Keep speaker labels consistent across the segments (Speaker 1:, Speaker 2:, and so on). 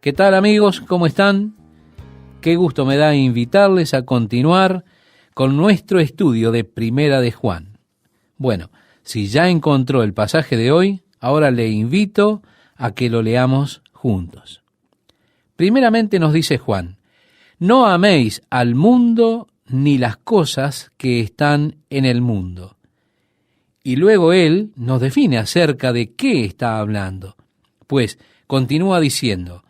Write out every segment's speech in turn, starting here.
Speaker 1: ¿Qué tal, amigos? ¿Cómo están? Qué gusto me da invitarles a continuar con nuestro estudio de Primera de Juan. Bueno, si ya encontró el pasaje de hoy, ahora le invito a que lo leamos juntos. Primeramente nos dice Juan: no améis al mundo ni las cosas que están en el mundo. Y luego él nos define acerca de qué está hablando. Pues continúa diciendo: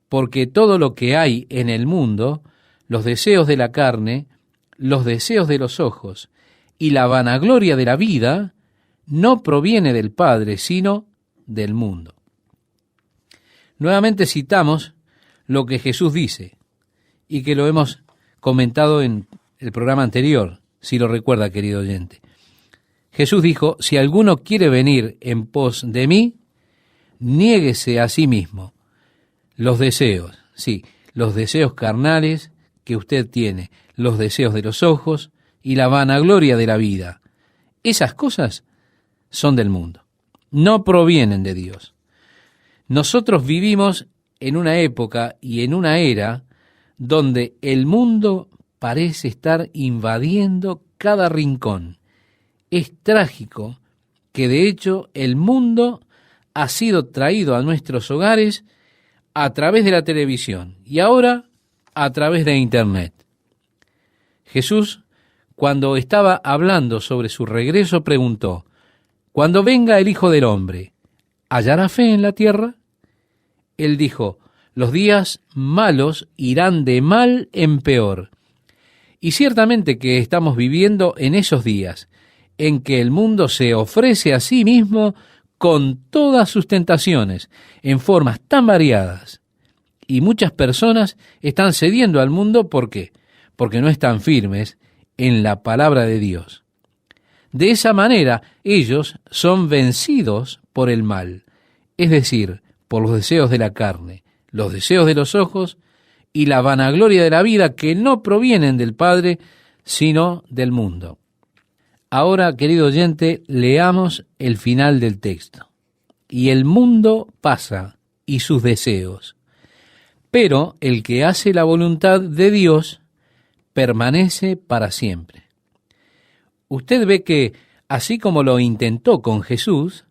Speaker 1: porque todo lo que hay en el mundo, los deseos de la carne, los deseos de los ojos y la vanagloria de la vida, no proviene del Padre, sino del mundo. Nuevamente citamos lo que Jesús dice, y que lo hemos comentado en el programa anterior, si lo recuerda, querido oyente. Jesús dijo: si alguno quiere venir en pos de mí, niéguese a sí mismo. Los deseos, sí, los deseos carnales que usted tiene, los deseos de los ojos y la vanagloria de la vida, esas cosas son del mundo, no provienen de Dios. Nosotros vivimos en una época y en una era donde el mundo parece estar invadiendo cada rincón. Es trágico que de hecho el mundo ha sido traído a nuestros hogares a través de la televisión y ahora a través de Internet. Jesús, cuando estaba hablando sobre su regreso, preguntó: cuando venga el Hijo del Hombre, ¿hallará fe en la tierra? Él dijo: los días malos irán de mal en peor. Y ciertamente que estamos viviendo en esos días en que el mundo se ofrece a sí mismo con todas sus tentaciones, en formas tan variadas. Y muchas personas están cediendo al mundo, ¿por qué? Porque no están firmes en la palabra de Dios. De esa manera, ellos son vencidos por el mal, es decir, por los deseos de la carne, los deseos de los ojos y la vanagloria de la vida, que no provienen del Padre, sino del mundo. Ahora, querido oyente, leamos el final del texto. Y el mundo pasa y sus deseos, pero el que hace la voluntad de Dios permanece para siempre. Usted ve que, así como lo intentó con Jesús,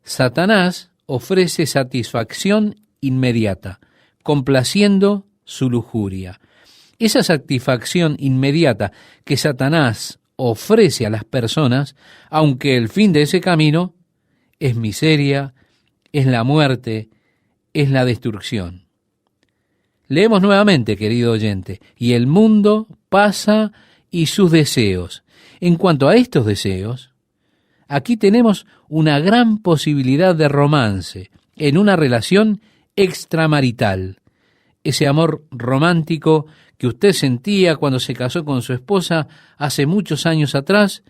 Speaker 1: Satanás ofrece satisfacción inmediata, complaciendo su lujuria. Esa satisfacción inmediata que Satanás ofrece a las personas, aunque el fin de ese camino es miseria, es la muerte, es la destrucción. Leemos nuevamente, querido oyente: y el mundo pasa y sus deseos. En cuanto a estos deseos, aquí tenemos una gran posibilidad de romance en una relación extramarital. Ese amor romántico que usted sentía cuando se casó con su esposa hace muchos años atrás,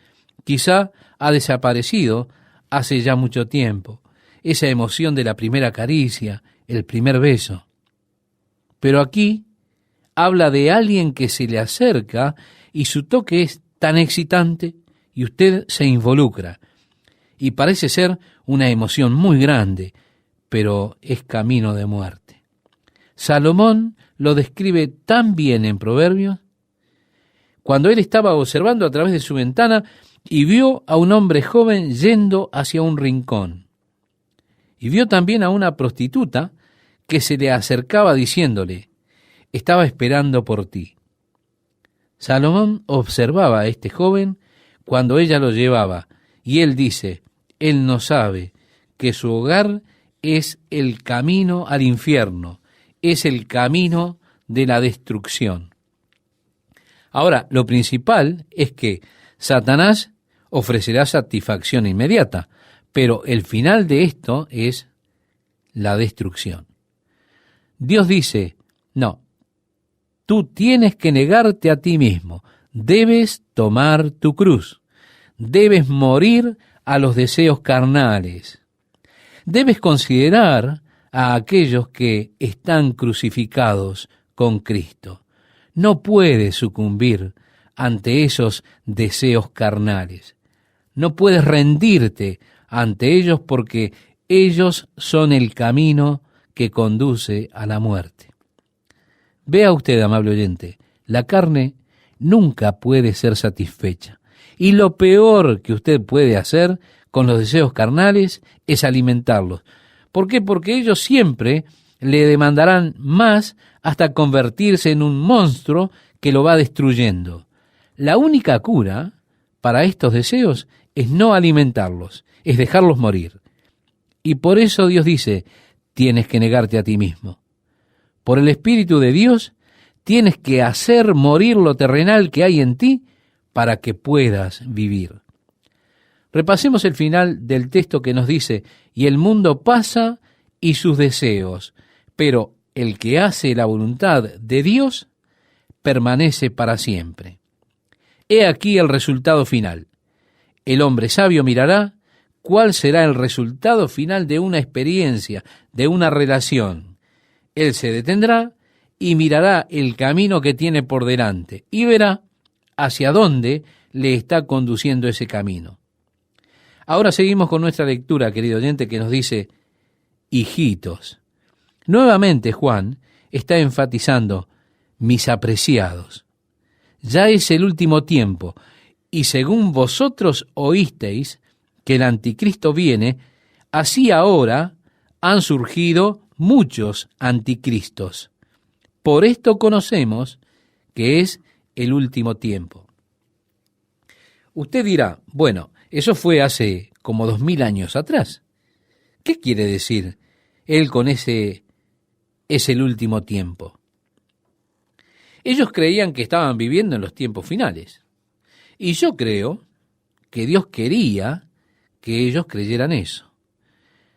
Speaker 1: quizá ha desaparecido hace ya mucho tiempo. Esa emoción de la primera caricia, el primer beso. Pero aquí habla de alguien que se le acerca y su toque es tan excitante y usted se involucra. Y parece ser una emoción muy grande, pero es camino de muerte. Salomón lo describe tan bien en Proverbios, cuando él estaba observando a través de su ventana y vio a un hombre joven yendo hacia un rincón. Y vio también a una prostituta que se le acercaba diciéndole: estaba esperando por ti. Salomón observaba a este joven cuando ella lo llevaba, y él dice: él no sabe que su hogar es el camino al infierno, es el camino de la destrucción. Ahora, lo principal es que Satanás ofrecerá satisfacción inmediata, pero el final de esto es la destrucción. Dios dice: no, tú tienes que negarte a ti mismo, debes tomar tu cruz, debes morir a los deseos carnales, debes considerar a aquellos que están crucificados con Cristo. No puedes sucumbir ante esos deseos carnales. No puedes rendirte ante ellos porque ellos son el camino que conduce a la muerte. Vea usted, amable oyente, la carne nunca puede ser satisfecha. Y lo peor que usted puede hacer con los deseos carnales es alimentarlos. ¿Por qué? Porque ellos siempre le demandarán más hasta convertirse en un monstruo que lo va destruyendo. La única cura para estos deseos es no alimentarlos, es dejarlos morir. Y por eso Dios dice, tienes que negarte a ti mismo. Por el Espíritu de Dios, tienes que hacer morir lo terrenal que hay en ti para que puedas vivir. Repasemos el final del texto que nos dice, y el mundo pasa y sus deseos, pero el que hace la voluntad de Dios permanece para siempre. He aquí el resultado final. El hombre sabio mirará cuál será el resultado final de una experiencia, de una relación. Él se detendrá y mirará el camino que tiene por delante y verá hacia dónde le está conduciendo ese camino. Ahora seguimos con nuestra lectura, querido oyente, que nos dice, hijitos. Nuevamente Juan está enfatizando, mis apreciados. Ya es el último tiempo, y según vosotros oísteis que el anticristo viene, así ahora han surgido muchos anticristos. Por esto conocemos que es el último tiempo. Usted dirá, bueno, eso fue hace como 2000 años atrás. ¿Qué quiere decir él con ese es el último tiempo? Ellos creían que estaban viviendo en los tiempos finales. Y yo creo que Dios quería que ellos creyeran eso.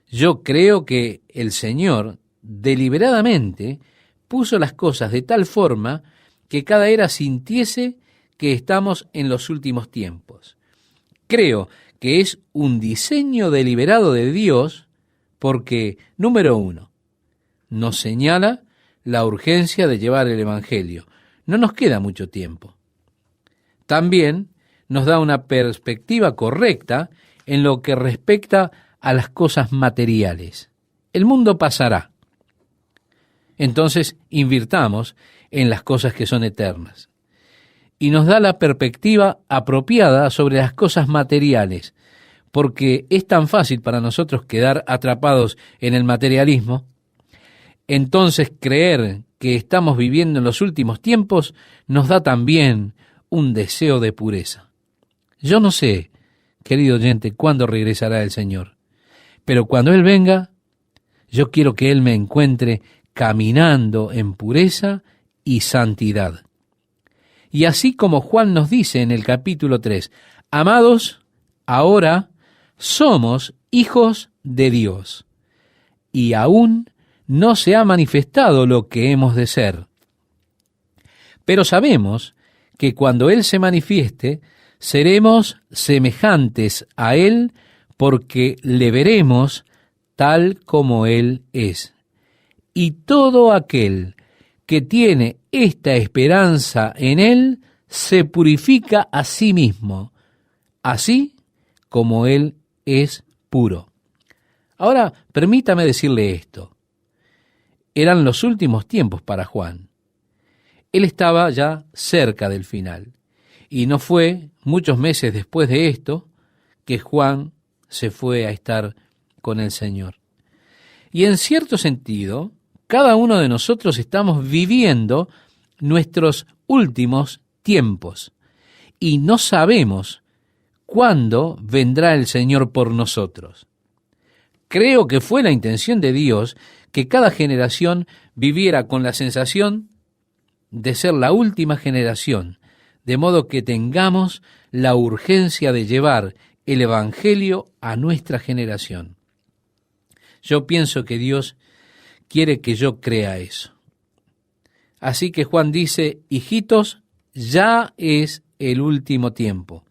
Speaker 1: Yo creo que el Señor deliberadamente puso las cosas de tal forma que cada era sintiese que estamos en los últimos tiempos. Creo que es un diseño deliberado de Dios porque, número uno, nos señala la urgencia de llevar el Evangelio. No nos queda mucho tiempo. También nos da una perspectiva correcta en lo que respecta a las cosas materiales. El mundo pasará. Entonces, invirtamos en las cosas que son eternas. Y nos da la perspectiva apropiada sobre las cosas materiales, porque es tan fácil para nosotros quedar atrapados en el materialismo. Entonces, creer que estamos viviendo en los últimos tiempos nos da también un deseo de pureza. Yo no sé, querido oyente, cuándo regresará el Señor, pero cuando Él venga, yo quiero que Él me encuentre caminando en pureza y santidad. Y así como Juan nos dice en el capítulo 3, amados, ahora somos hijos de Dios, y aún no se ha manifestado lo que hemos de ser. Pero sabemos que cuando Él se manifieste, seremos semejantes a Él porque le veremos tal como Él es. Y todo aquel que tiene esta esperanza en Él se purifica a sí mismo, así como Él es puro. Ahora, permítame decirle esto. Eran los últimos tiempos para Juan. Él estaba ya cerca del final. Y no fue muchos meses después de esto que Juan se fue a estar con el Señor. Y en cierto sentido, cada uno de nosotros estamos viviendo nuestros últimos tiempos y no sabemos cuándo vendrá el Señor por nosotros. Creo que fue la intención de Dios que cada generación viviera con la sensación de ser la última generación, de modo que tengamos la urgencia de llevar el Evangelio a nuestra generación. Yo pienso que Dios quiere que yo crea eso. Así que Juan dice, hijitos, ya es el último tiempo.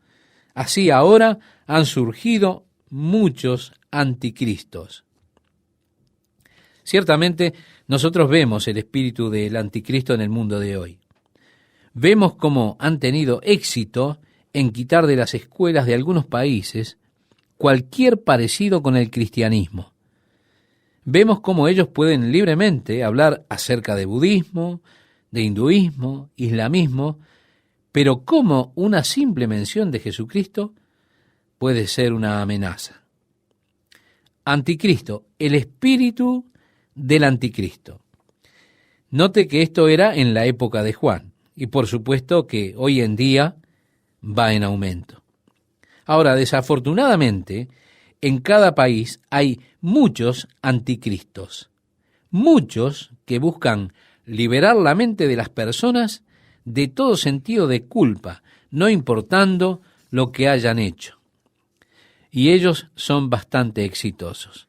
Speaker 1: Así ahora han surgido muchos anticristos. Ciertamente, nosotros vemos el espíritu del anticristo en el mundo de hoy. Vemos cómo han tenido éxito en quitar de las escuelas de algunos países cualquier parecido con el cristianismo. vemos cómo ellos pueden libremente hablar acerca de budismo, de hinduismo, islamismo, pero cómo una simple mención de Jesucristo puede ser una amenaza. Anticristo, el espíritu del anticristo. Note que esto era en la época de Juan, y por supuesto que hoy en día va en aumento. Ahora, desafortunadamente, en cada país hay muchos anticristos, muchos que buscan liberar la mente de las personas de todo sentido de culpa, no importando lo que hayan hecho. Y ellos son bastante exitosos.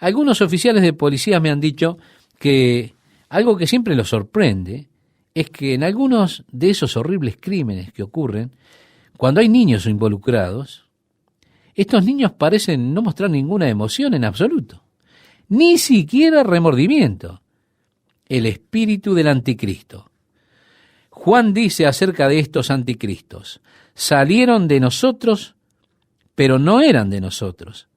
Speaker 1: Algunos oficiales de policía me han dicho que algo que siempre los sorprende es que en algunos de esos horribles crímenes que ocurren, cuando hay niños involucrados, estos niños parecen no mostrar ninguna emoción en absoluto, ni siquiera remordimiento. El espíritu del anticristo. Juan dice acerca de estos anticristos: salieron de nosotros, pero no eran de nosotros,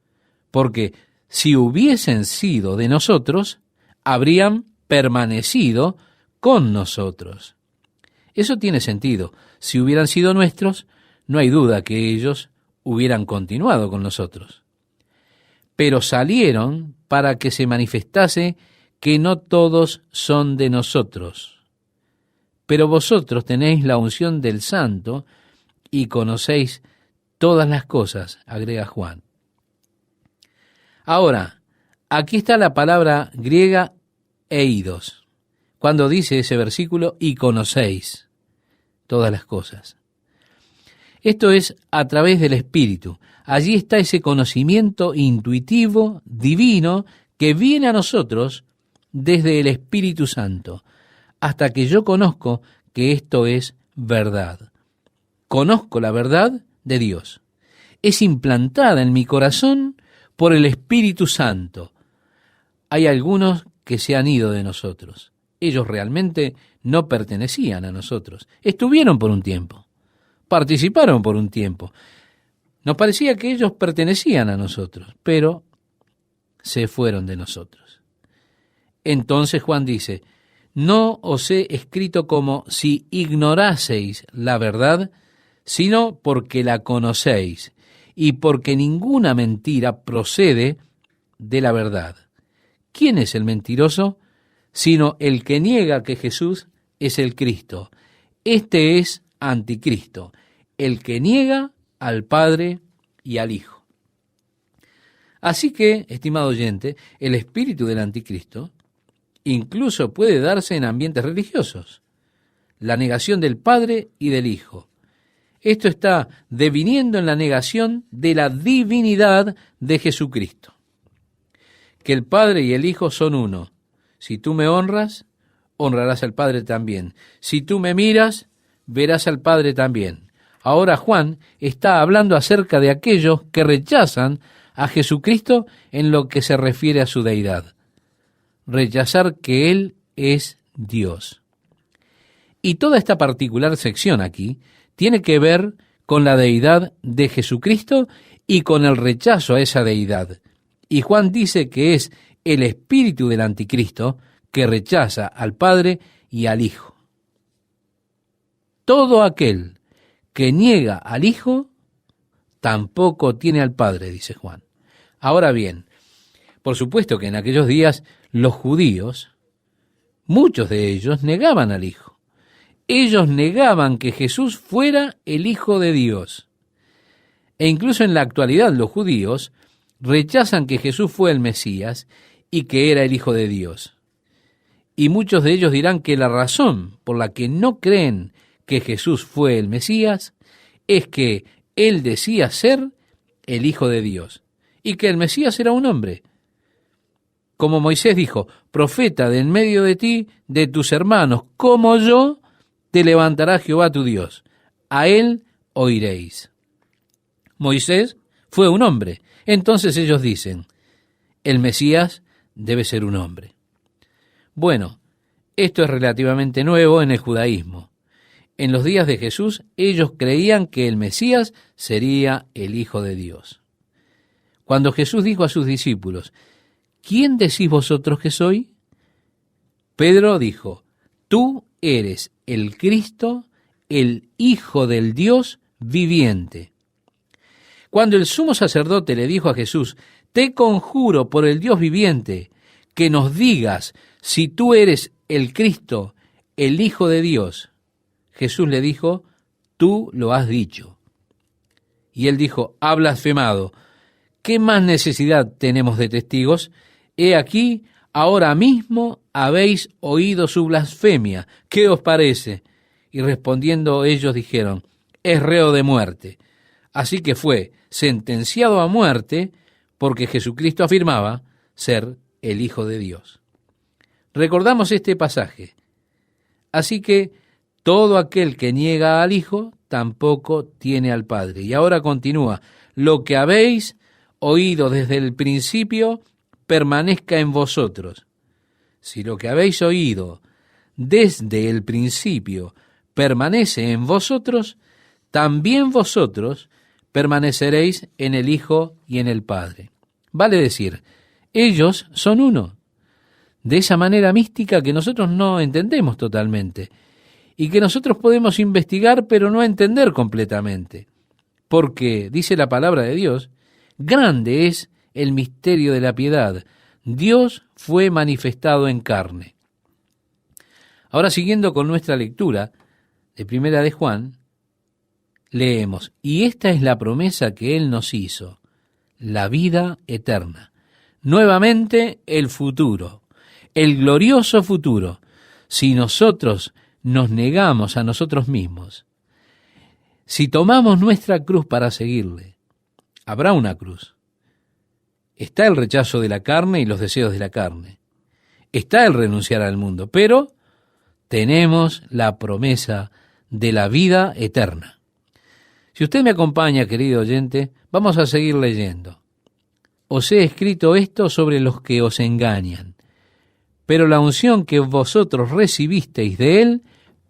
Speaker 1: porque si hubiesen sido de nosotros, habrían permanecido con nosotros. Eso tiene sentido. Si hubieran sido nuestros, no hay duda que ellos hubieran continuado con nosotros. Pero salieron para que se manifestase que no todos son de nosotros. Pero vosotros tenéis la unción del Santo y conocéis todas las cosas, agrega Juan. Ahora, aquí está la palabra griega eidos, cuando dice ese versículo, y conocéis todas las cosas. Esto es a través del Espíritu. Allí está ese conocimiento intuitivo, divino, que viene a nosotros desde el Espíritu Santo, hasta que yo conozco que esto es verdad. Conozco la verdad de Dios. Es implantada en mi corazón por el Espíritu Santo. Hay algunos que se han ido de nosotros. Ellos realmente no pertenecían a nosotros. Estuvieron por un tiempo. Participaron por un tiempo. Nos parecía que ellos pertenecían a nosotros, pero se fueron de nosotros. Entonces Juan dice: no os he escrito como si ignoraseis la verdad, sino porque la conocéis, y porque ninguna mentira procede de la verdad. ¿Quién es el mentiroso? Sino el que niega que Jesús es el Cristo. Este es anticristo, el que niega al Padre y al Hijo. Así que, estimado oyente, el espíritu del anticristo incluso puede darse en ambientes religiosos. La negación del Padre y del Hijo. Esto está deviniendo en la negación de la divinidad de Jesucristo. Que el Padre y el Hijo son uno. Si tú me honras, honrarás al Padre también. Si tú me miras, verás al Padre también. Ahora Juan está hablando acerca de aquellos que rechazan a Jesucristo en lo que se refiere a su deidad. Rechazar que Él es Dios. Y toda esta particular sección aquí tiene que ver con la deidad de Jesucristo y con el rechazo a esa deidad. Y Juan dice que es el espíritu del anticristo que rechaza al Padre y al Hijo. Todo aquel que niega al Hijo tampoco tiene al Padre, dice Juan. Ahora bien, por supuesto que en aquellos días los judíos, muchos de ellos negaban al Hijo. Ellos negaban que Jesús fuera el Hijo de Dios. E incluso en la actualidad los judíos rechazan que Jesús fue el Mesías y que era el Hijo de Dios. Y muchos de ellos dirán que la razón por la que no creen que Jesús fue el Mesías es que Él decía ser el Hijo de Dios y que el Mesías era un hombre. Como Moisés dijo: profeta de en medio de ti, de tus hermanos, como yo, te levantará Jehová tu Dios. A Él oiréis. Moisés fue un hombre. Entonces ellos dicen: el Mesías debe ser un hombre. Bueno, esto es relativamente nuevo en el judaísmo. En los días de Jesús, ellos creían que el Mesías sería el Hijo de Dios. Cuando Jesús dijo a sus discípulos: ¿quién decís vosotros que soy? Pedro dijo, tú eres el Cristo, el Hijo del Dios viviente. Cuando el sumo sacerdote le dijo a Jesús, te conjuro por el Dios viviente, que nos digas si tú eres el Cristo, el Hijo de Dios, Jesús le dijo, tú lo has dicho. Y él dijo, ha blasfemado. ¿Qué más necesidad tenemos de testigos? He aquí, ahora mismo habéis oído su blasfemia. ¿Qué os parece? Y respondiendo ellos dijeron, es reo de muerte. Así que fue sentenciado a muerte porque Jesucristo afirmaba ser el Hijo de Dios. Recordamos este pasaje. Así que todo aquel que niega al Hijo tampoco tiene al Padre. Y ahora continúa, lo que habéis oído desde el principio permanezca en vosotros. Si lo que habéis oído desde el principio permanece en vosotros, también vosotros permaneceréis en el Hijo y en el Padre. Vale decir, ellos son uno, de esa manera mística que nosotros no entendemos totalmente y que nosotros podemos investigar pero no entender completamente. Porque, dice la palabra de Dios, grande es el misterio de la piedad. Dios fue manifestado en carne. Ahora, siguiendo con nuestra lectura de Primera de Juan, leemos, y esta es la promesa que Él nos hizo, la vida eterna. Nuevamente el futuro, el glorioso futuro, si nosotros nos negamos a nosotros mismos. Si tomamos nuestra cruz para seguirle, habrá una cruz. Está el rechazo de la carne y los deseos de la carne. Está el renunciar al mundo, pero tenemos la promesa de la vida eterna. Si usted me acompaña, querido oyente, vamos a seguir leyendo. Os he escrito esto sobre los que os engañan, pero la unción que vosotros recibisteis de Él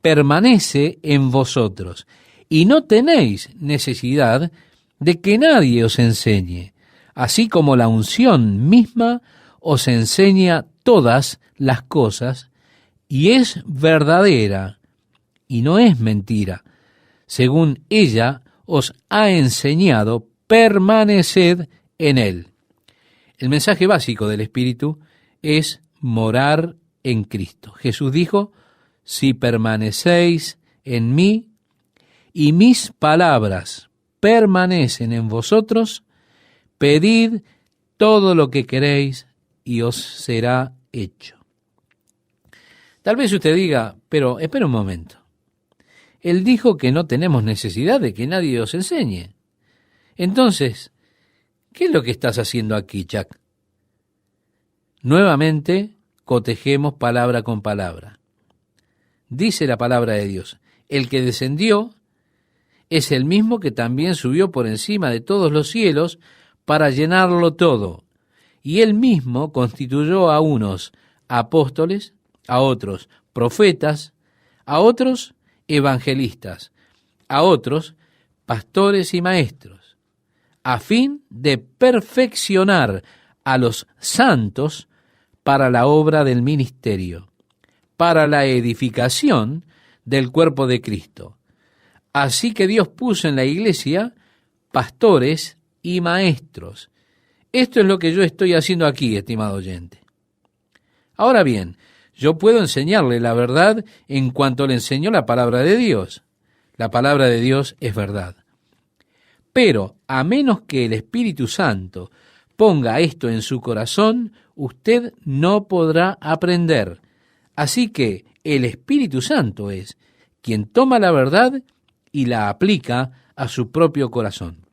Speaker 1: permanece en vosotros, y no tenéis necesidad de que nadie os enseñe, así como la unción misma os enseña todas las cosas, y es verdadera, y no es mentira. Según ella os ha enseñado, permaneced en Él. El mensaje básico del Espíritu es morar en Cristo. Jesús dijo, si permanecéis en mí y mis palabras permanecen en vosotros, pedid todo lo que queréis y os será hecho. Tal vez usted diga, pero espera un momento. Él dijo que no tenemos necesidad de que nadie os enseñe. Entonces, ¿qué es lo que estás haciendo aquí, Jack? Nuevamente, cotejemos palabra con palabra. Dice la palabra de Dios, el que descendió es el mismo que también subió por encima de todos los cielos para llenarlo todo. Y él mismo constituyó a unos apóstoles, a otros profetas, a otros evangelistas, a otros pastores y maestros, a fin de perfeccionar a los santos para la obra del ministerio, para la edificación del cuerpo de Cristo. Así que Dios puso en la iglesia pastores y maestros. Esto es lo que yo estoy haciendo aquí, estimado oyente. Ahora bien, yo puedo enseñarle la verdad en cuanto le enseñó la palabra de Dios. La palabra de Dios es verdad. Pero a menos que el Espíritu Santo ponga esto en su corazón, usted no podrá aprender. Así que el Espíritu Santo es quien toma la verdad y la aplica a su propio corazón.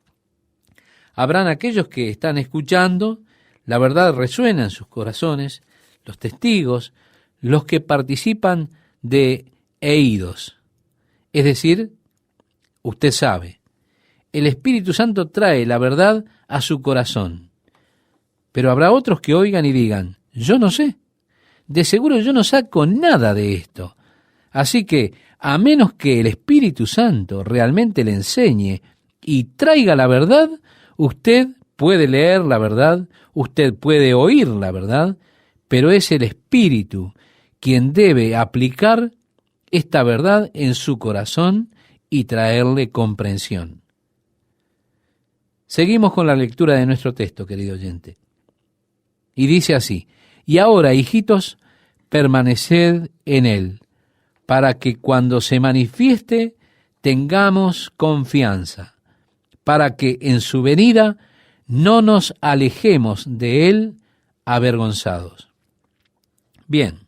Speaker 1: Habrán aquellos que están escuchando, la verdad resuena en sus corazones, los testigos, los que participan de eidos. Es decir, usted sabe, el Espíritu Santo trae la verdad a su corazón. Pero habrá otros que oigan y digan, yo no sé, de seguro yo no saco nada de esto. Así que, a menos que el Espíritu Santo realmente le enseñe y traiga la verdad, usted puede leer la verdad, usted puede oír la verdad, pero es el Espíritu quien debe aplicar esta verdad en su corazón y traerle comprensión. Seguimos con la lectura de nuestro texto, querido oyente. Y dice así: y ahora, hijitos, permaneced en él, para que cuando se manifieste tengamos confianza, para que en su venida no nos alejemos de él avergonzados. Bien,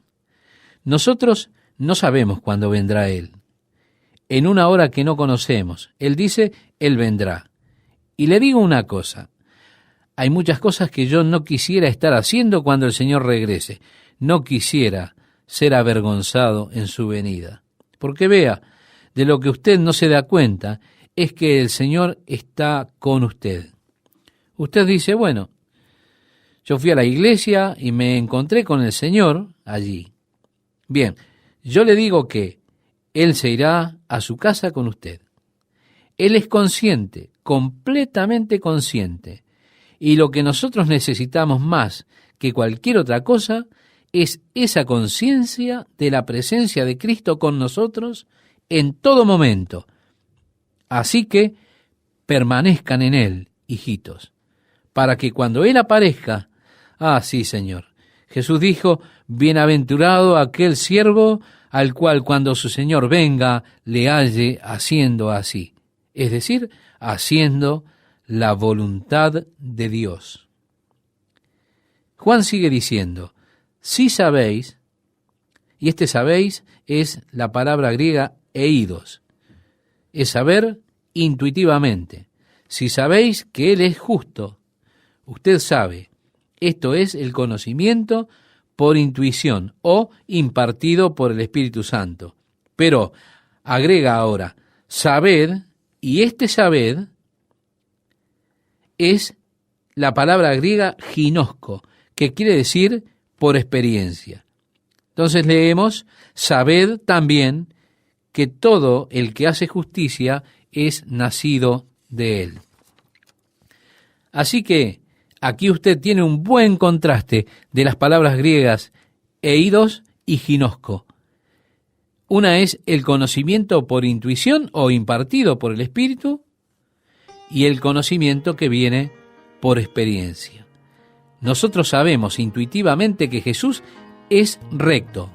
Speaker 1: nosotros no sabemos cuándo vendrá él. En una hora que no conocemos. Él dice, él vendrá. Y le digo una cosa, hay muchas cosas que yo no quisiera estar haciendo cuando el Señor regrese. No quisiera ser avergonzado en su venida. Porque vea, de lo que usted no se da cuenta es que el Señor está con usted. Usted dice, bueno, yo fui a la iglesia y me encontré con el Señor allí. Bien, yo le digo que Él se irá a su casa con usted. Él es consciente, completamente consciente. Y lo que nosotros necesitamos más que cualquier otra cosa es esa conciencia de la presencia de Cristo con nosotros en todo momento. Así que permanezcan en Él, hijitos, para que cuando Él aparezca, sí, Señor. Jesús dijo, bienaventurado aquel siervo al cual cuando su Señor venga le halle haciendo así, es decir, haciendo la voluntad de Dios. Juan sigue diciendo, si sabéis, y este sabéis es la palabra griega eidos, es saber intuitivamente. Si sabéis que Él es justo, usted sabe, esto es el conocimiento por intuición o impartido por el Espíritu Santo. Pero agrega ahora, sabed, y este sabed es la palabra griega ginosco, que quiere decir por experiencia. Entonces leemos, sabed también que todo el que hace justicia es nacido de Él. Así que aquí usted tiene un buen contraste de las palabras griegas eidos y ginosco. Una es el conocimiento por intuición o impartido por el Espíritu y el conocimiento que viene por experiencia. Nosotros sabemos intuitivamente que Jesús es recto,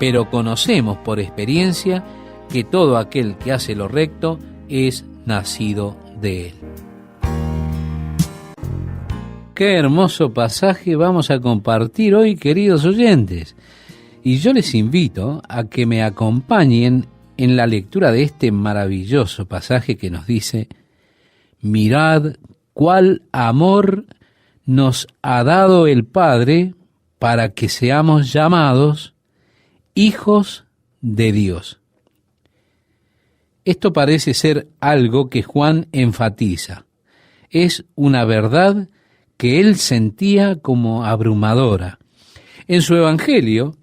Speaker 1: pero conocemos por experiencia que todo aquel que hace lo recto es nacido de Él. Qué hermoso pasaje vamos a compartir hoy, queridos oyentes. Y yo les invito a que me acompañen en la lectura de este maravilloso pasaje que nos dice, mirad cuál amor nos ha dado el Padre para que seamos llamados hijos de Dios. Esto parece ser algo que Juan enfatiza. Es una verdad que él sentía como abrumadora. En su Evangelio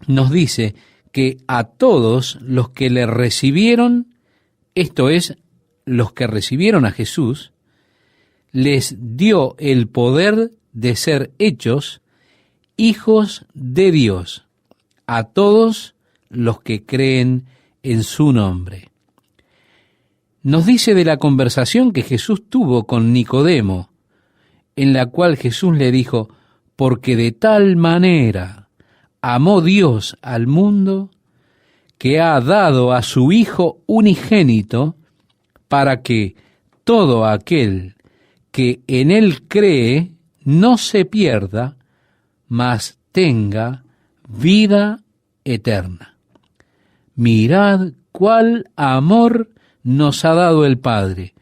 Speaker 1: nos dice que a todos los que le recibieron, esto es, los que recibieron a Jesús, les dio el poder de ser hechos hijos de Dios, a todos los que creen en su nombre. Nos dice de la conversación que Jesús tuvo con Nicodemo, en la cual Jesús le dijo, porque de tal manera amó Dios al mundo, que ha dado a su Hijo unigénito, para que todo aquel que en Él cree no se pierda, mas tenga vida eterna. Mirad cuál amor nos ha dado el Padre.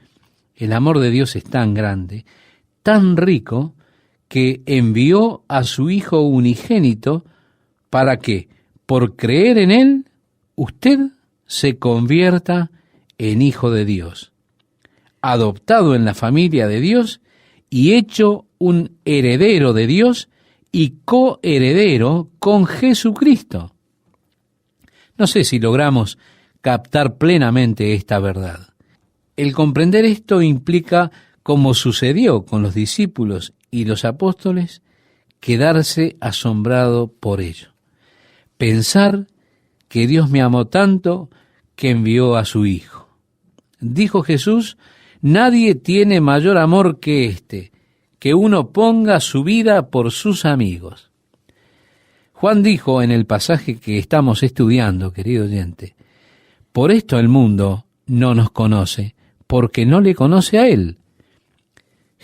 Speaker 1: El amor de Dios es tan grande, tan rico, que envió a su Hijo unigénito para que, por creer en Él, usted se convierta en hijo de Dios, adoptado en la familia de Dios y hecho un heredero de Dios y coheredero con Jesucristo. No sé si logramos captar plenamente esta verdad. El comprender esto implica como sucedió con los discípulos y los apóstoles, quedarse asombrado por ello. Pensar que Dios me amó tanto que envió a su Hijo. Dijo Jesús, nadie tiene mayor amor que este, que uno ponga su vida por sus amigos. Juan dijo en el pasaje que estamos estudiando, querido oyente, por esto el mundo no nos conoce, porque no le conoce a Él.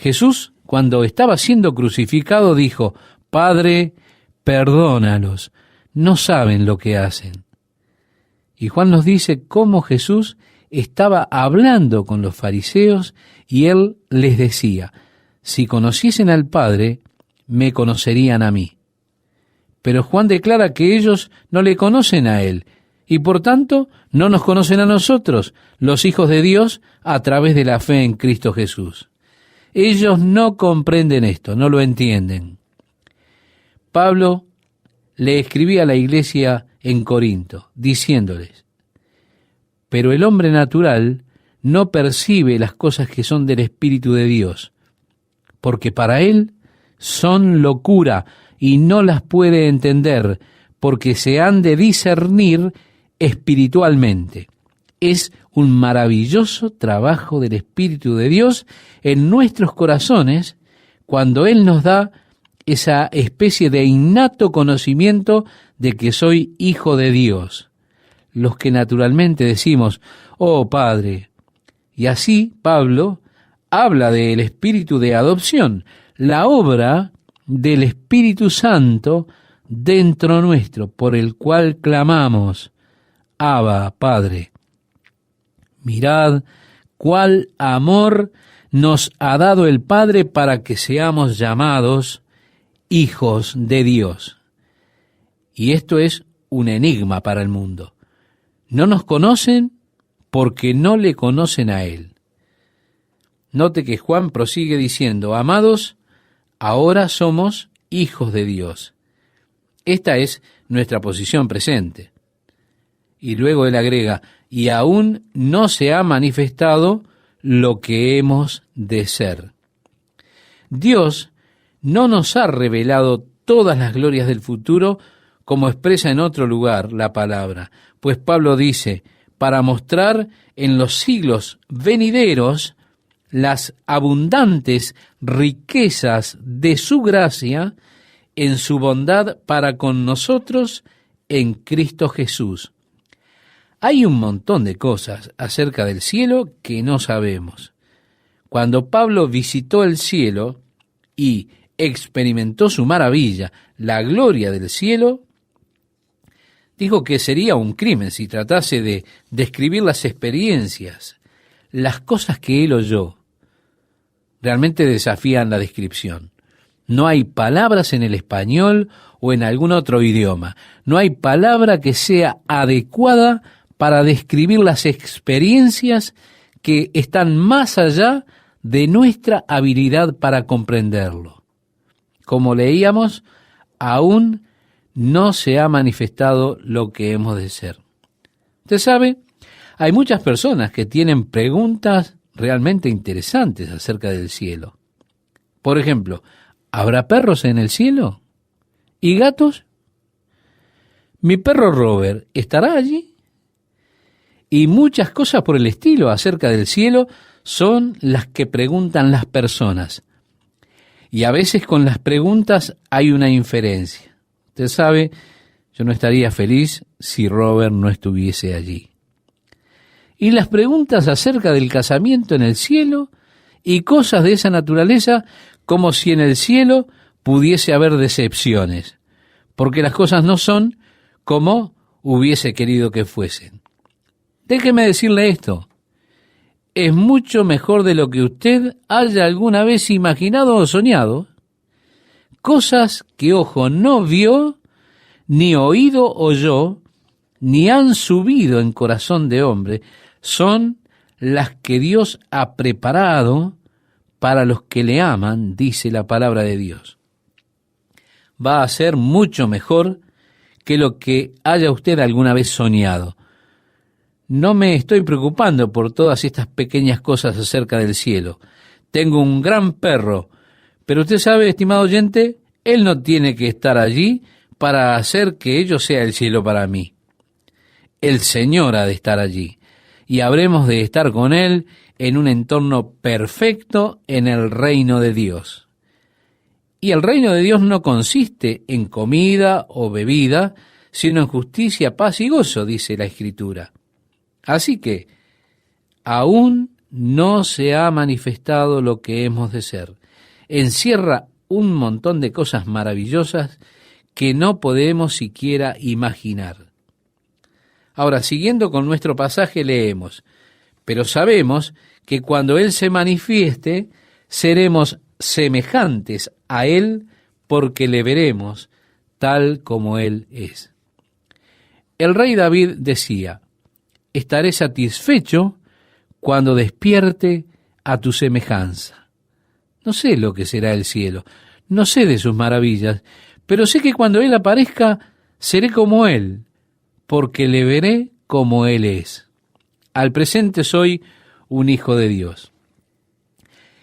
Speaker 1: Jesús, cuando estaba siendo crucificado, dijo, Padre, perdónalos, no saben lo que hacen. Y Juan nos dice cómo Jesús estaba hablando con los fariseos y Él les decía, si conociesen al Padre, me conocerían a mí. Pero Juan declara que ellos no le conocen a Él, y por tanto no nos conocen a nosotros, los hijos de Dios, a través de la fe en Cristo Jesús. Ellos no comprenden esto, no lo entienden. Pablo le escribía a la iglesia en Corinto, diciéndoles, pero el hombre natural no percibe las cosas que son del Espíritu de Dios, porque para él son locura y no las puede entender, porque se han de discernir espiritualmente. Es un maravilloso trabajo del Espíritu de Dios en nuestros corazones cuando Él nos da esa especie de innato conocimiento de que soy hijo de Dios. Los que naturalmente decimos, oh Padre. Y así Pablo habla del espíritu de adopción, la obra del Espíritu Santo dentro nuestro, por el cual clamamos, Abba, Padre. Mirad cuál amor nos ha dado el Padre para que seamos llamados hijos de Dios. Y esto es un enigma para el mundo. No nos conocen porque no le conocen a Él. Note que Juan prosigue diciendo, amados, ahora somos hijos de Dios. Esta es nuestra posición presente. Y luego él agrega, y aún no se ha manifestado lo que hemos de ser. Dios no nos ha revelado todas las glorias del futuro como expresa en otro lugar la palabra, pues Pablo dice, para mostrar en los siglos venideros las abundantes riquezas de su gracia en su bondad para con nosotros en Cristo Jesús. Hay un montón de cosas acerca del cielo que no sabemos. Cuando Pablo visitó el cielo y experimentó su maravilla, la gloria del cielo, dijo que sería un crimen si tratase de describir las experiencias, las cosas que él oyó. Realmente desafían la descripción. No hay palabras en el español o en algún otro idioma. No hay palabra que sea adecuada para describir las experiencias que están más allá de nuestra habilidad para comprenderlo. Como leíamos, aún no se ha manifestado lo que hemos de ser. Usted sabe, hay muchas personas que tienen preguntas realmente interesantes acerca del cielo. Por ejemplo, ¿habrá perros en el cielo? ¿Y gatos? ¿Mi perro Robert estará allí? Y muchas cosas por el estilo acerca del cielo son las que preguntan las personas. Y a veces con las preguntas hay una inferencia. Usted sabe, yo no estaría feliz si Robert no estuviese allí. Y las preguntas acerca del casamiento en el cielo y cosas de esa naturaleza, como si en el cielo pudiese haber decepciones, porque las cosas no son como hubiese querido que fuesen. Déjeme decirle esto, es mucho mejor de lo que usted haya alguna vez imaginado o soñado. Cosas que ojo no vio, ni oído oyó, ni han subido en corazón de hombre, son las que Dios ha preparado para los que le aman, dice la palabra de Dios. Va a ser mucho mejor que lo que haya usted alguna vez soñado. No me estoy preocupando por todas estas pequeñas cosas acerca del cielo. tengo un gran perro, pero usted sabe, estimado oyente, él no tiene que estar allí para hacer que ello sea el cielo para mí. El Señor ha de estar allí, y habremos de estar con Él en un entorno perfecto en el reino de Dios. Y el reino de Dios no consiste en comida o bebida, sino en justicia, paz y gozo, dice la Escritura. Así que, aún no se ha manifestado lo que hemos de ser. Encierra un montón de cosas maravillosas que no podemos siquiera imaginar. Ahora, siguiendo con nuestro pasaje, leemos: pero sabemos que cuando Él se manifieste, seremos semejantes a Él, porque le veremos tal como Él es. El rey David decía: estaré satisfecho cuando despierte a tu semejanza. No sé lo que será el cielo, no sé de sus maravillas, pero sé que cuando Él aparezca, seré como Él, porque le veré como Él es. Al presente soy un hijo de Dios.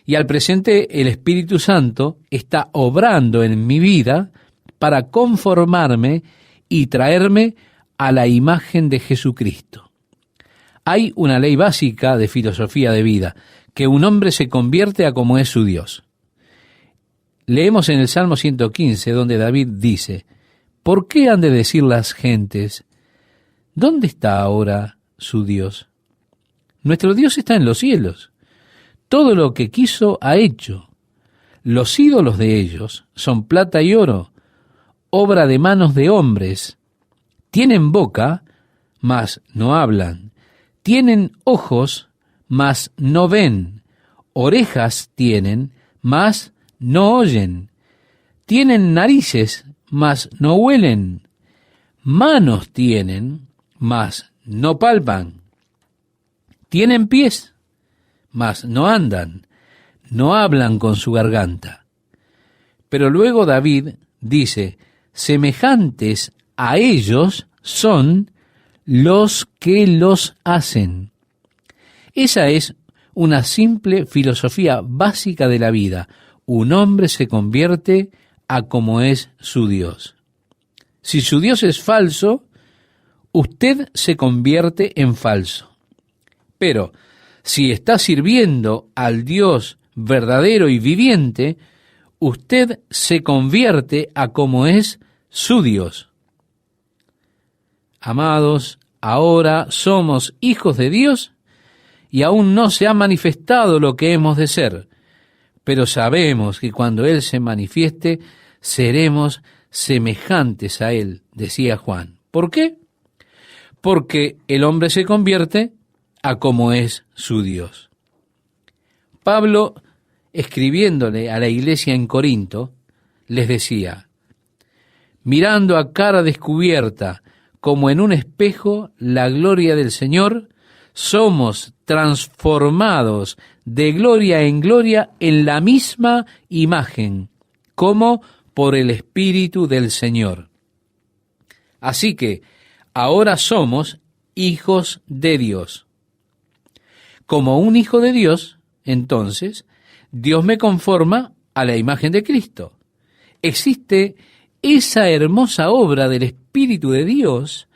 Speaker 1: Y al presente el Espíritu Santo está obrando en mi vida para conformarme y traerme a la imagen de Jesucristo. Hay una ley básica de filosofía de vida, que un hombre se convierte a como es su Dios. Leemos en el Salmo 115, donde David dice: ¿por qué han de decir las gentes, ¿dónde está ahora su Dios? Nuestro Dios está en los cielos. Todo lo que quiso ha hecho. Los ídolos de ellos son plata y oro, obra de manos de hombres. Tienen boca, mas no hablan. Tienen ojos, mas no ven. Orejas tienen, mas no oyen. Tienen narices, mas no huelen. Manos tienen, mas no palpan. Tienen pies, mas no andan, no hablan con su garganta. Pero luego David dice: semejantes a ellos son los que los hacen. Esa es una simple filosofía básica de la vida. Un hombre se convierte a como es su Dios. Si su Dios es falso, usted se convierte en falso. Pero si está sirviendo al Dios verdadero y viviente, usted se convierte a como es su Dios. Amados, ahora somos hijos de Dios y aún no se ha manifestado lo que hemos de ser, pero sabemos que cuando Él se manifieste, seremos semejantes a Él, decía Juan. ¿Por qué? Porque el hombre se convierte a como es su Dios. Pablo, escribiéndole a la iglesia en Corinto, les decía: mirando a cara descubierta, como en un espejo, la gloria del Señor, somos transformados de gloria en gloria en la misma imagen, como por el Espíritu del Señor. Así que ahora somos hijos de Dios. Como un hijo de Dios, entonces, Dios me conforma a la imagen de Cristo. Existe esa hermosa obra del Espíritu de Dios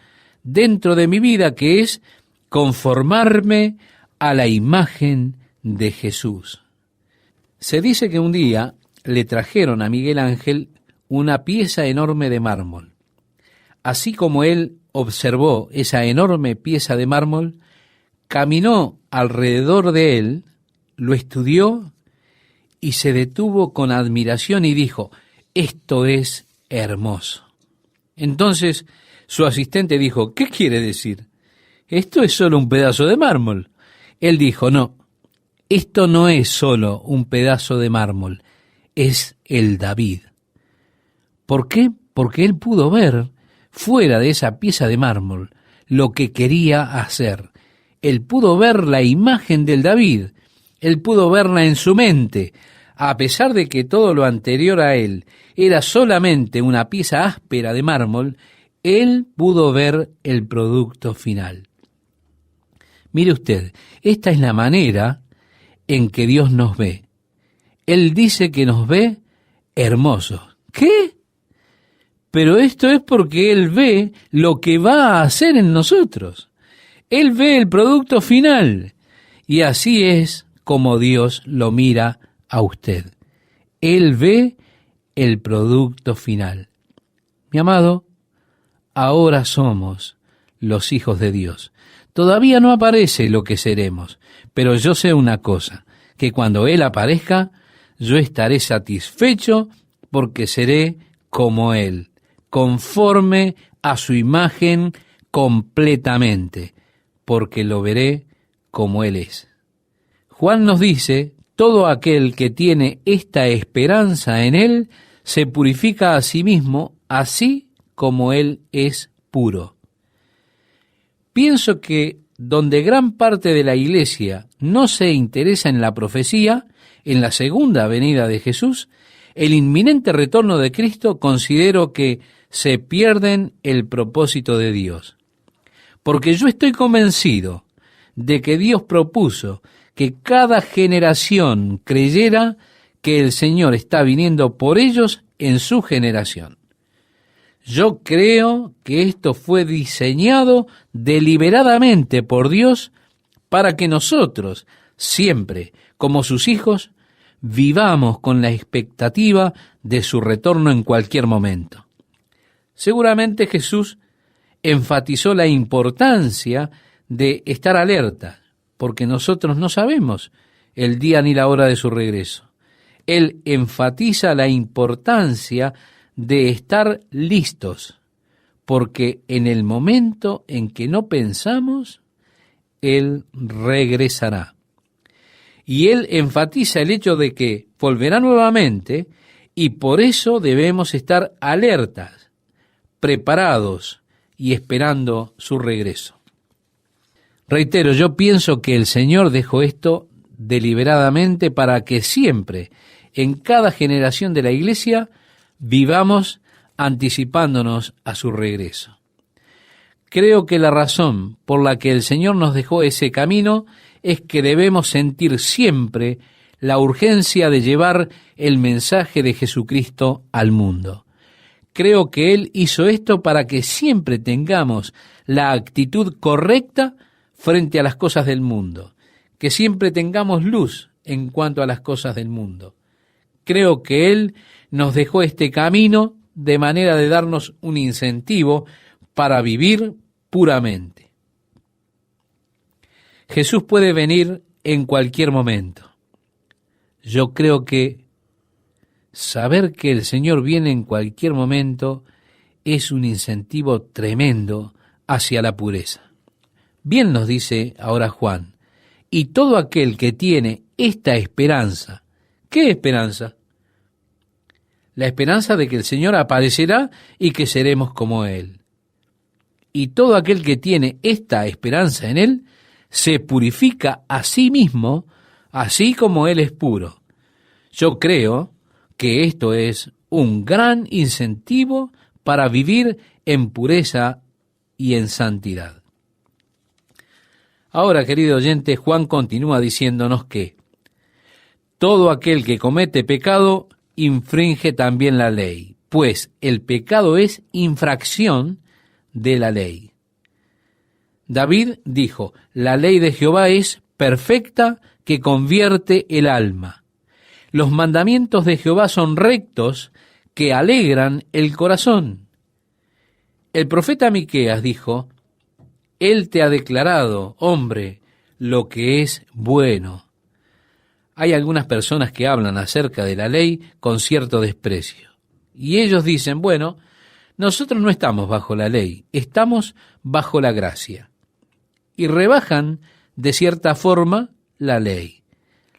Speaker 1: dentro de mi vida, que es conformarme a la imagen de Jesús. Se dice que un día le trajeron a Miguel Ángel una pieza enorme de mármol. Así como él observó esa enorme pieza de mármol, caminó alrededor de él, lo estudió y se detuvo con admiración y dijo: esto es hermoso. Entonces su asistente dijo: ¿qué quiere decir? Esto es solo un pedazo de mármol. Él dijo: no, esto no es solo un pedazo de mármol, es el David. ¿Por qué? Porque él pudo ver fuera de esa pieza de mármol lo que quería hacer. Él pudo ver la imagen del David, él pudo verla en su mente, a pesar de que todo lo anterior a él era solamente una pieza áspera de mármol, él pudo ver el producto final. Mire usted, esta es la manera en que Dios nos ve. Él dice que nos ve hermosos. ¿Qué? Pero esto es porque Él ve lo que va a hacer en nosotros. Él ve el producto final. Y así es como Dios lo mira a usted. Él ve el producto final. Mi amado, ahora somos los hijos de Dios. Todavía no aparece lo que seremos, pero yo sé una cosa, que cuando Él aparezca, yo estaré satisfecho porque seré como Él, conforme a su imagen completamente, porque lo veré como Él es. Juan nos dice, todo aquel que tiene esta esperanza en Él, se purifica a sí mismo, así como Él es puro. Pienso que donde gran parte de la iglesia no se interesa en la profecía, en la segunda venida de Jesús, el inminente retorno de Cristo, considero que se pierden el propósito de Dios. Porque yo estoy convencido de que Dios propuso que cada generación creyera que el Señor está viniendo por ellos en su generación. Yo creo que esto fue diseñado deliberadamente por Dios para que nosotros, siempre como sus hijos, vivamos con la expectativa de su retorno en cualquier momento. Seguramente Jesús enfatizó la importancia de estar alerta, porque nosotros no sabemos el día ni la hora de su regreso. Él enfatiza la importancia de estar listos, porque en el momento en que no pensamos, Él regresará. Y Él enfatiza el hecho de que volverá nuevamente, y por eso debemos estar alertas, preparados y esperando su regreso. Reitero, yo pienso que el Señor dejó esto deliberadamente para que siempre, en cada generación de la iglesia, vivamos anticipándonos a su regreso. Creo que la razón por la que el Señor nos dejó ese camino es que debemos sentir siempre la urgencia de llevar el mensaje de Jesucristo al mundo. Creo que Él hizo esto para que siempre tengamos la actitud correcta frente a las cosas del mundo, que siempre tengamos luz en cuanto a las cosas del mundo. Creo que Él nos dejó este camino de manera de darnos un incentivo para vivir puramente. Jesús puede venir en cualquier momento. Yo creo que saber que el Señor viene en cualquier momento es un incentivo tremendo hacia la pureza. Bien nos dice ahora Juan, y todo aquel que tiene esta esperanza, ¿qué esperanza? La esperanza de que el Señor aparecerá y que seremos como Él. Y todo aquel que tiene esta esperanza en Él, se purifica a sí mismo, así como Él es puro. Yo creo que esto es un gran incentivo para vivir en pureza y en santidad. Ahora, querido oyente, Juan continúa diciéndonos que todo aquel que comete pecado infringe también la ley, pues el pecado es infracción de la ley. David dijo, la ley de Jehová es perfecta que convierte el alma. Los mandamientos de Jehová son rectos que alegran el corazón. El profeta Miqueas dijo, Él te ha declarado, hombre, lo que es bueno. Hay algunas personas que hablan acerca de la ley con cierto desprecio. Y ellos dicen, bueno, nosotros no estamos bajo la ley, estamos bajo la gracia. Y rebajan, de cierta forma, la ley.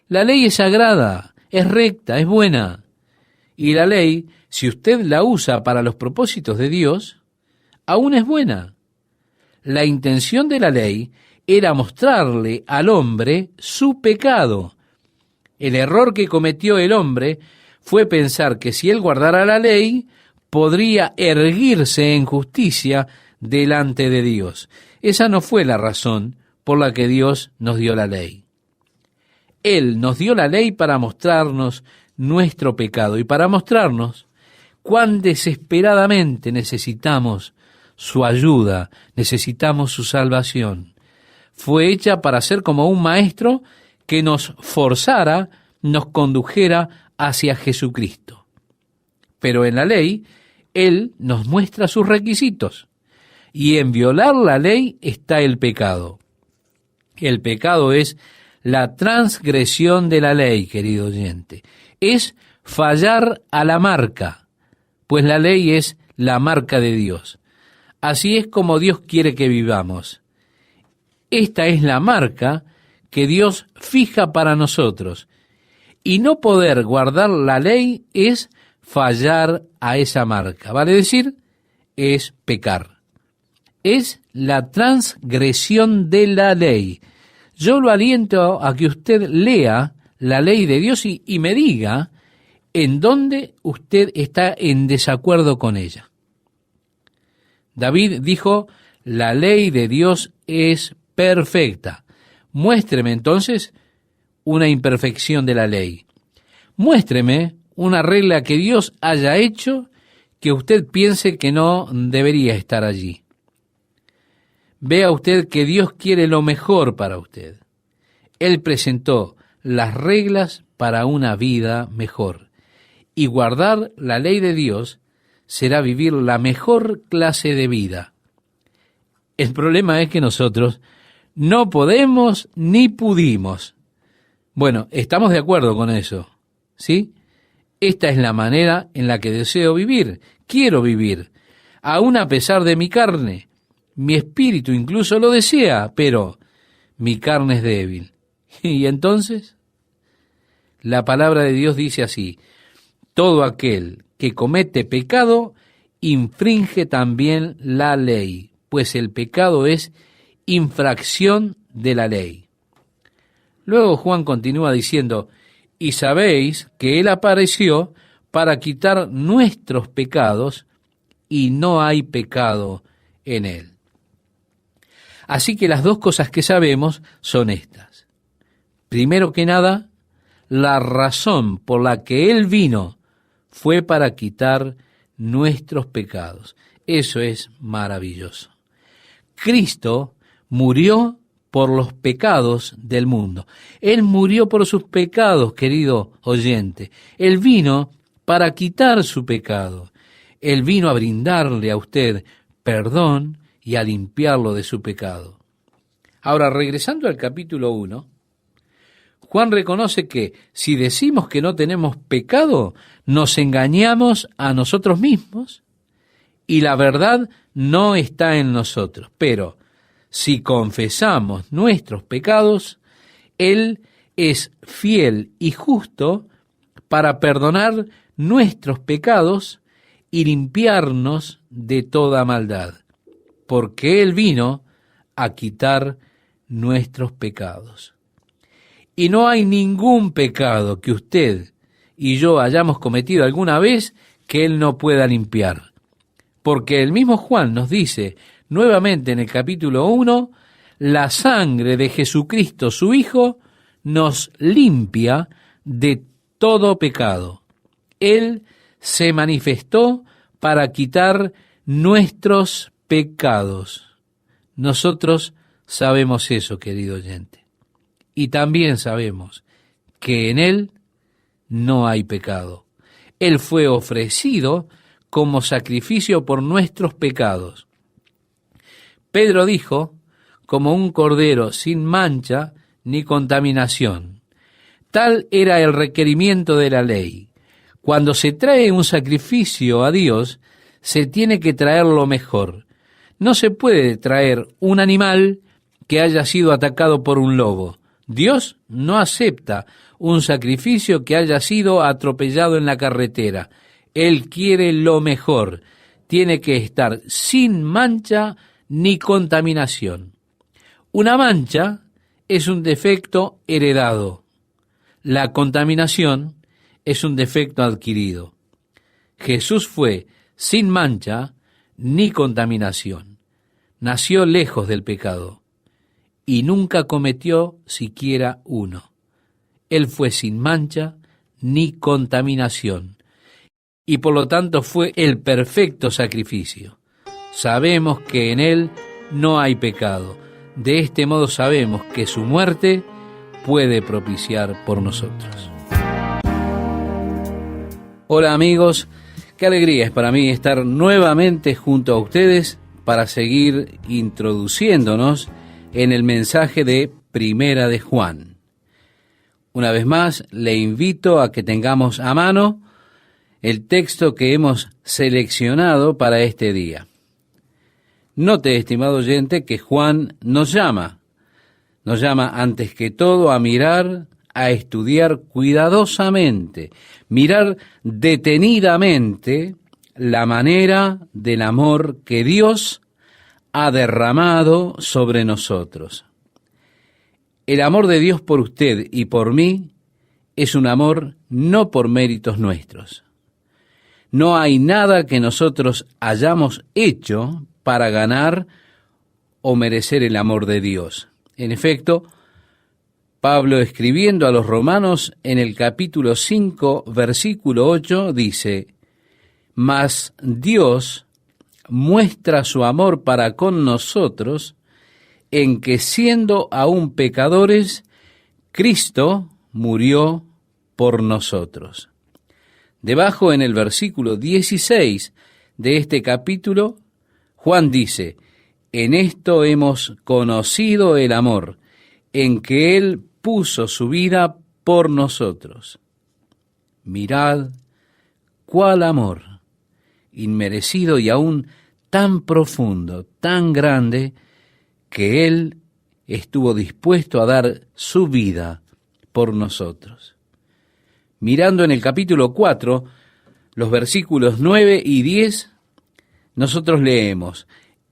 Speaker 1: La ley es sagrada, es recta, es buena. Y la ley, si usted la usa para los propósitos de Dios, aún es buena. La intención de la ley era mostrarle al hombre su pecado. El error que cometió el hombre fue pensar que si él guardara la ley, podría erguirse en justicia delante de Dios. Esa no fue la razón por la que Dios nos dio la ley. Él nos dio la ley para mostrarnos nuestro pecado y para mostrarnos cuán desesperadamente necesitamos su ayuda, necesitamos su salvación. Fue hecha para ser como un maestro que nos forzara, nos condujera hacia Jesucristo. Pero en la ley, Él nos muestra sus requisitos, y en violar la ley está el pecado. El pecado es la transgresión de la ley, querido oyente. Es fallar a la marca, pues la ley es la marca de Dios. Así es como Dios quiere que vivamos. Esta es la marca que Dios fija para nosotros. Y no poder guardar la ley es fallar a esa marca. Vale decir, es pecar. Es la transgresión de la ley. Yo lo aliento a que usted lea la ley de Dios y me diga en dónde usted está en desacuerdo con ella. David dijo, la ley de Dios es perfecta. Muéstreme entonces una imperfección de la ley. Muéstreme una regla que Dios haya hecho que usted piense que no debería estar allí. Vea usted que Dios quiere lo mejor para usted. Él presentó las reglas para una vida mejor. Y guardar la ley de Dios será vivir la mejor clase de vida. El problema es que nosotros no podemos ni pudimos. Bueno, estamos de acuerdo con eso, ¿sí? Esta es la manera en la que deseo vivir, quiero vivir, aún a pesar de mi carne. Mi espíritu incluso lo desea, pero mi carne es débil. Y entonces, la palabra de Dios dice así, todo aquel que comete pecado infringe también la ley, pues el pecado es infracción de la ley. Luego Juan continúa diciendo, y sabéis que Él apareció para quitar nuestros pecados, y no hay pecado en Él. Así que las dos cosas que sabemos son estas. Primero que nada, la razón por la que Él vino fue para quitar nuestros pecados. Eso es maravilloso. Cristo murió por los pecados del mundo. Él murió por sus pecados, querido oyente. Él vino para quitar su pecado. Él vino a brindarle a usted perdón y a limpiarlo de su pecado. Ahora, regresando al capítulo 1, Juan reconoce que si decimos que no tenemos pecado, nos engañamos a nosotros mismos y la verdad no está en nosotros. Pero si confesamos nuestros pecados, Él es fiel y justo para perdonar nuestros pecados y limpiarnos de toda maldad, porque Él vino a quitar nuestros pecados. Y no hay ningún pecado que usted y yo hayamos cometido alguna vez que Él no pueda limpiar. Porque el mismo Juan nos dice nuevamente en el capítulo 1, la sangre de Jesucristo, su Hijo, nos limpia de todo pecado. Él se manifestó para quitar nuestros pecados. Nosotros sabemos eso, querido oyente. Y también sabemos que en Él no hay pecado. Él fue ofrecido como sacrificio por nuestros pecados. Pedro dijo, como un cordero sin mancha ni contaminación. Tal era el requerimiento de la ley. Cuando se trae un sacrificio a Dios, se tiene que traer lo mejor. No se puede traer un animal que haya sido atacado por un lobo. Dios no acepta un sacrificio que haya sido atropellado en la carretera. Él quiere lo mejor. Tiene que estar sin mancha ni contaminación. Una mancha es un defecto heredado. La contaminación es un defecto adquirido. Jesús fue sin mancha ni contaminación. Nació lejos del pecado y nunca cometió siquiera uno. Él fue sin mancha ni contaminación, y por lo tanto fue el perfecto sacrificio. Sabemos que en Él no hay pecado. De este modo sabemos que su muerte puede propiciar por nosotros. Hola amigos, qué alegría es para mí estar nuevamente junto a ustedes para seguir introduciéndonos en el mensaje de Primera de Juan. Una vez más, le invito a que tengamos a mano el texto que hemos seleccionado para este día. Note, estimado oyente, que Juan nos llama antes que todo a mirar, a estudiar cuidadosamente, mirar detenidamente la manera del amor que Dios ha derramado sobre nosotros. El amor de Dios por usted y por mí es un amor no por méritos nuestros. No hay nada que nosotros hayamos hecho para ganar o merecer el amor de Dios. En efecto, Pablo, escribiendo a los romanos en el capítulo 5, versículo 8, dice: «Mas Dios muestra su amor para con nosotros en que, siendo aún pecadores, Cristo murió por nosotros». Debajo, en el versículo 16 de este capítulo, Juan dice: «En esto hemos conocido el amor, en que Él puso su vida por nosotros». Mirad cuál amor, inmerecido y aún tan profundo, tan grande, que Él estuvo dispuesto a dar su vida por nosotros. Mirando en el capítulo 4, los versículos 9 y 10, nosotros leemos: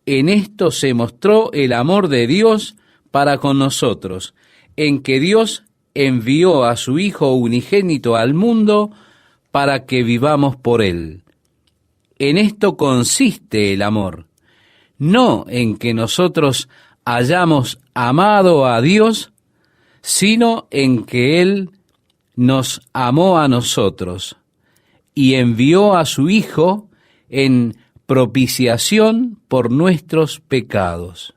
Speaker 1: «En esto se mostró el amor de Dios para con nosotros, en que Dios envió a su Hijo unigénito al mundo para que vivamos por Él. En esto consiste el amor, no en que nosotros hayamos amado a Dios, sino en que Él nos amó a nosotros y envió a su Hijo en propiciación por nuestros pecados».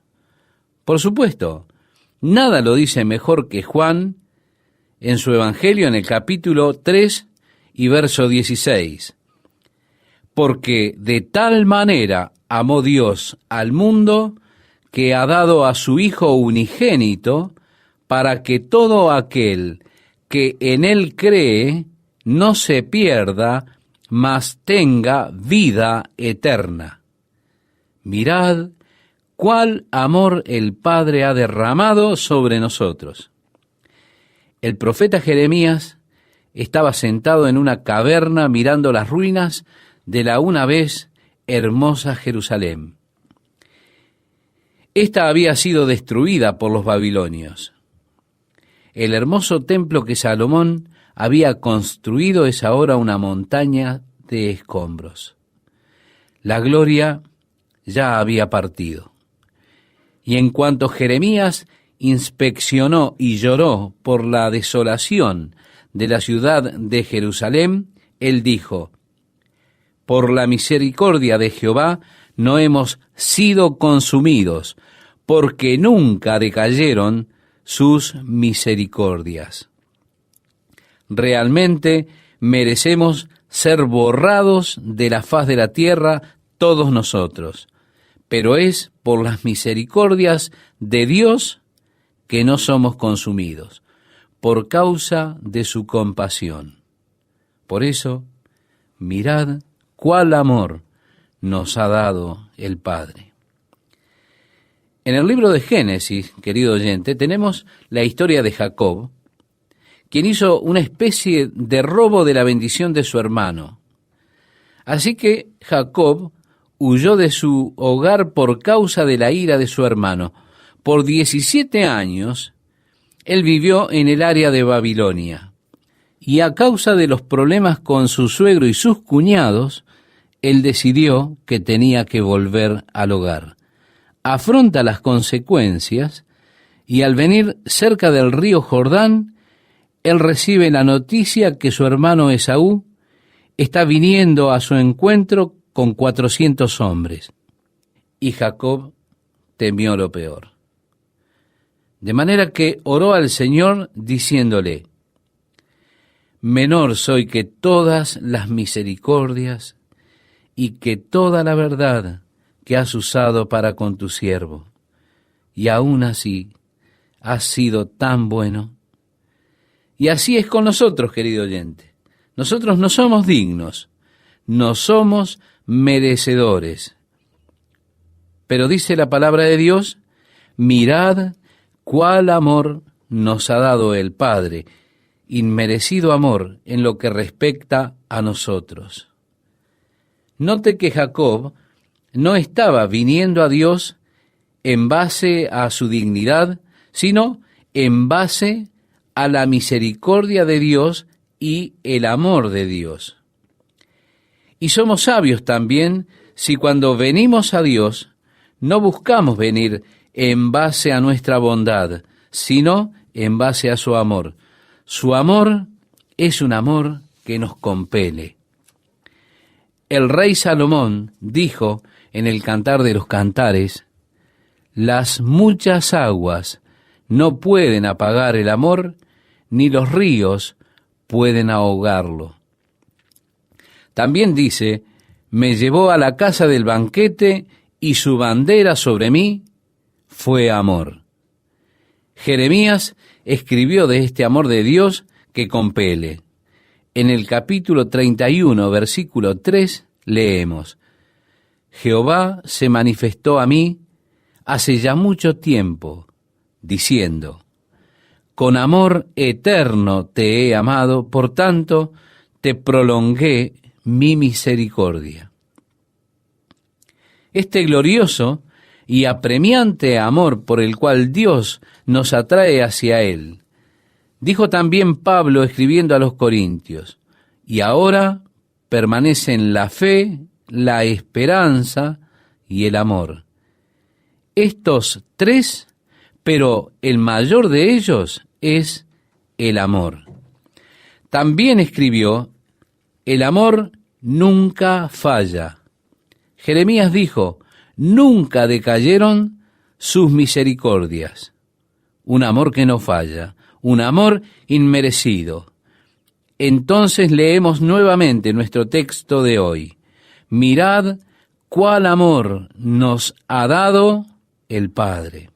Speaker 1: Por supuesto, nada lo dice mejor que Juan en su Evangelio en el capítulo 3 y verso 16. «Porque de tal manera amó Dios al mundo, que ha dado a su Hijo unigénito, para que todo aquel que en Él cree no se pierda, mas tenga vida eterna». Mirad cuál amor el Padre ha derramado sobre nosotros. El profeta Jeremías estaba sentado en una caverna mirando las ruinas de la una vez hermosa Jerusalén. Esta había sido destruida por los babilonios. El hermoso templo que Salomón había construido es ahora una montaña de escombros. La gloria ya había partido. Y en cuanto Jeremías inspeccionó y lloró por la desolación de la ciudad de Jerusalén, él dijo: «Por la misericordia de Jehová no hemos sido consumidos, porque nunca decayeron sus misericordias». Realmente merecemos ser borrados de la faz de la tierra todos nosotros, pero es por las misericordias de Dios que no somos consumidos, por causa de su compasión. Por eso, mirad cuál amor nos ha dado el Padre. En el libro de Génesis, querido oyente, tenemos la historia de Jacob, quien hizo una especie de robo de la bendición de su hermano. Así que Jacob huyó de su hogar por causa de la ira de su hermano. Por 17 años, él vivió en el área de Babilonia. Y a causa de los problemas con su suegro y sus cuñados, él decidió que tenía que volver al hogar. Afronta las consecuencias y al venir cerca del río Jordán, él recibe la noticia que su hermano Esaú está viniendo a su encuentro con 400 hombres. Y Jacob temió lo peor. De manera que oró al Señor diciéndole: menor soy que todas las misericordias y que toda la verdad que has usado para con tu siervo, y aún así has sido tan bueno. Y así es con nosotros, querido oyente. Nosotros no somos dignos, no somos merecedores. Pero dice la palabra de Dios: mirad cuál amor nos ha dado el Padre, inmerecido amor en lo que respecta a nosotros. Note que Jacob no estaba viniendo a Dios en base a su dignidad, sino en base a la misericordia de Dios y el amor de Dios. Y somos sabios también si cuando venimos a Dios no buscamos venir en base a nuestra bondad, sino en base a su amor. Su amor es un amor que nos compele. El rey Salomón dijo en el Cantar de los Cantares: las muchas aguas no pueden apagar el amor, ni los ríos pueden ahogarlo. También dice: me llevó a la casa del banquete y su bandera sobre mí fue amor. Jeremías escribió de este amor de Dios que compele. En el capítulo 31, versículo 3, leemos: Jehová se manifestó a mí hace ya mucho tiempo, diciendo: con amor eterno te he amado, por tanto te prolongué mi misericordia. Este glorioso y apremiante amor por el cual Dios nos atrae hacia Él, dijo también Pablo escribiendo a los Corintios, y ahora permanecen la fe, la esperanza y el amor. Estos tres, pero el mayor de ellos es el amor. También escribió: el amor nunca falla. Jeremías dijo: nunca decayeron sus misericordias. Un amor que no falla, un amor inmerecido. Entonces leemos nuevamente nuestro texto de hoy. Mirad cuál amor nos ha dado el Padre.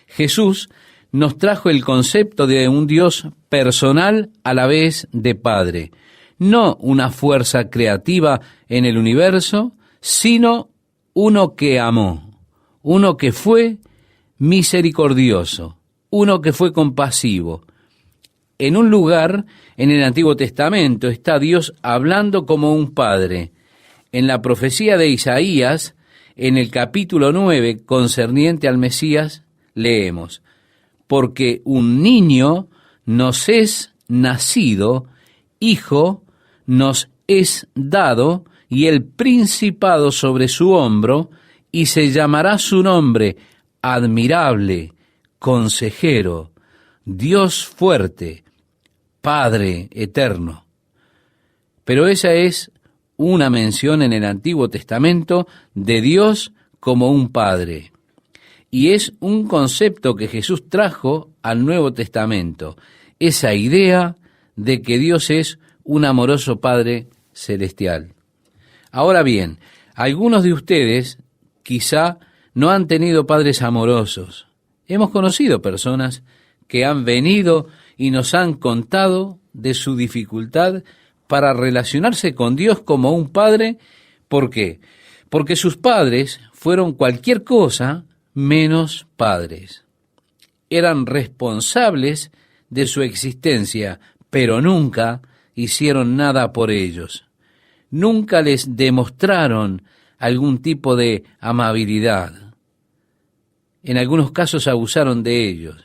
Speaker 1: Jesús nos trajo el concepto de un Dios personal a la vez de Padre, no una fuerza creativa en el universo, sino uno que amó, uno que fue misericordioso, uno que fue compasivo. En un lugar en el Antiguo Testamento está Dios hablando como un padre. En la profecía de Isaías, en el capítulo 9, concerniente al Mesías, leemos: porque un niño nos es nacido, hijo nos es dado, y el principado sobre su hombro, y se llamará su nombre admirable, consejero, Dios fuerte, Padre eterno. Pero esa es una mención en el Antiguo Testamento de Dios como un Padre. Y es un concepto que Jesús trajo al Nuevo Testamento, esa idea de que Dios es un amoroso Padre celestial. Ahora bien, algunos de ustedes quizá no han tenido padres amorosos. Hemos conocido personas que han venido y nos han contado de su dificultad para relacionarse con Dios como un padre. ¿Por qué? Porque sus padres fueron cualquier cosa menos padres. Eran responsables de su existencia, pero nunca hicieron nada por ellos. Nunca les demostraron algún tipo de amabilidad. En algunos casos abusaron de ellos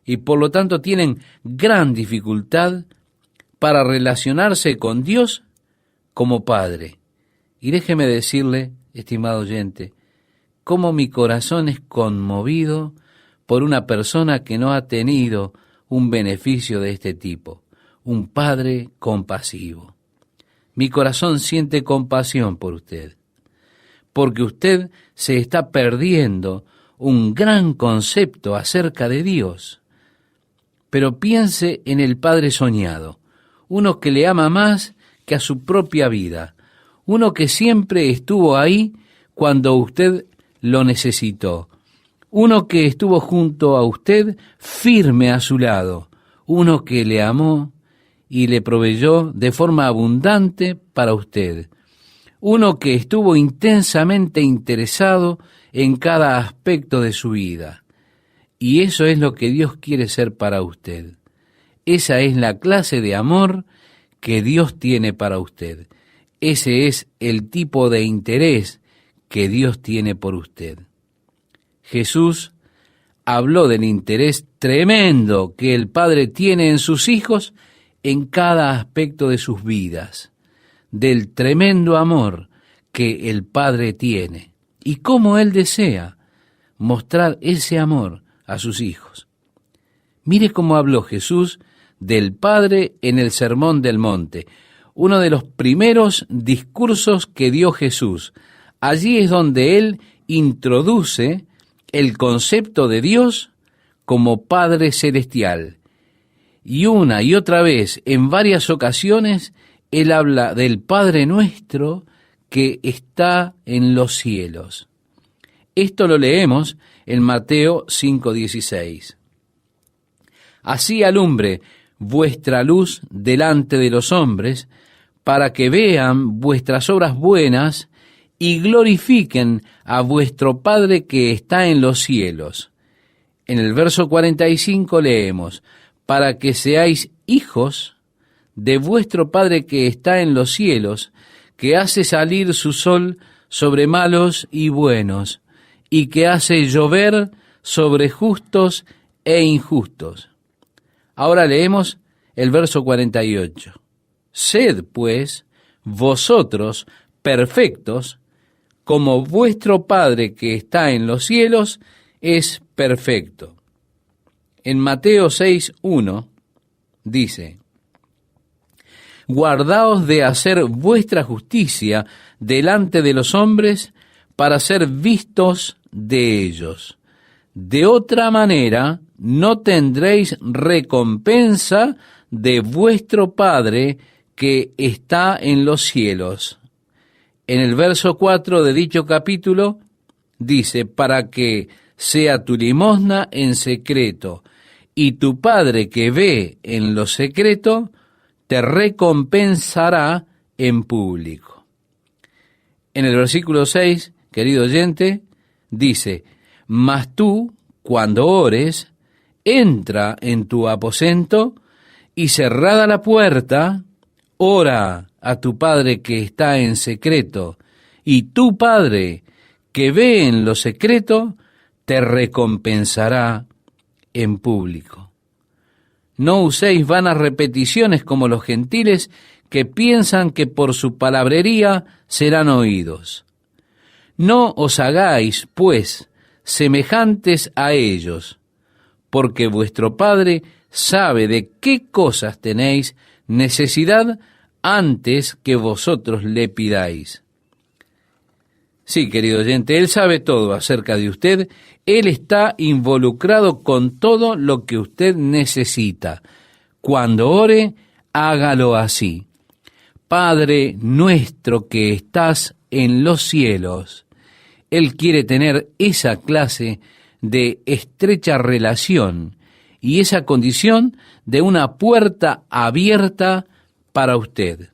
Speaker 1: y por lo tanto tienen gran dificultad para relacionarse con Dios como Padre. Y déjeme decirle, estimado oyente, cómo mi corazón es conmovido por una persona que no ha tenido un beneficio de este tipo, un Padre compasivo. Mi corazón siente compasión por usted, porque usted se está perdiendo un gran concepto acerca de Dios. Pero piense en el Padre soñado, uno que le ama más que a su propia vida, uno que siempre estuvo ahí cuando usted lo necesitó, uno que estuvo junto a usted firme a su lado, uno que le amó y le proveyó de forma abundante para usted, uno que estuvo intensamente interesado en cada aspecto de su vida. Y eso es lo que Dios quiere ser para usted. Esa es la clase de amor que Dios tiene para usted. Ese es el tipo de interés que Dios tiene por usted. Jesús habló del interés tremendo que el Padre tiene en sus hijos en cada aspecto de sus vidas, del tremendo amor que el Padre tiene y cómo Él desea mostrar ese amor a sus hijos. Mire cómo habló Jesús del Padre en el Sermón del Monte, uno de los primeros discursos que dio Jesús. Allí es donde Él introduce el concepto de Dios como Padre Celestial. Y una y otra vez, en varias ocasiones, Él habla del Padre nuestro que está en los cielos. Esto lo leemos en Mateo 5:16. Así alumbre vuestra luz delante de los hombres, para que vean vuestras obras buenas y glorifiquen a vuestro Padre que está en los cielos. En el verso 45 leemos, para que seáis hijos de vuestro Padre que está en los cielos, que hace salir su sol sobre malos y buenos, y que hace llover sobre justos e injustos. Ahora leemos el verso 48. Sed, pues, vosotros perfectos, como vuestro Padre que está en los cielos es perfecto. En Mateo 6:1 dice, guardaos de hacer vuestra justicia delante de los hombres para ser vistos de ellos. De otra manera no tendréis recompensa de vuestro Padre que está en los cielos. En el verso 4 de dicho capítulo dice, para que sea tu limosna en secreto, y tu Padre que ve en lo secreto, te recompensará en público. En el versículo 6, querido oyente, dice, mas tú, cuando ores, entra en tu aposento y cerrada la puerta, ora a tu Padre que está en secreto, y tu Padre que ve en lo secreto, te recompensará en público. No uséis vanas repeticiones como los gentiles que piensan que por su palabrería serán oídos. No os hagáis, pues, semejantes a ellos, porque vuestro Padre sabe de qué cosas tenéis necesidad antes que vosotros le pidáis. Sí, querido oyente, Él sabe todo acerca de usted. Él está involucrado con todo lo que usted necesita. Cuando ore, hágalo así. Padre nuestro que estás en los cielos. Él quiere tener esa clase de estrecha relación y esa condición de una puerta abierta para usted.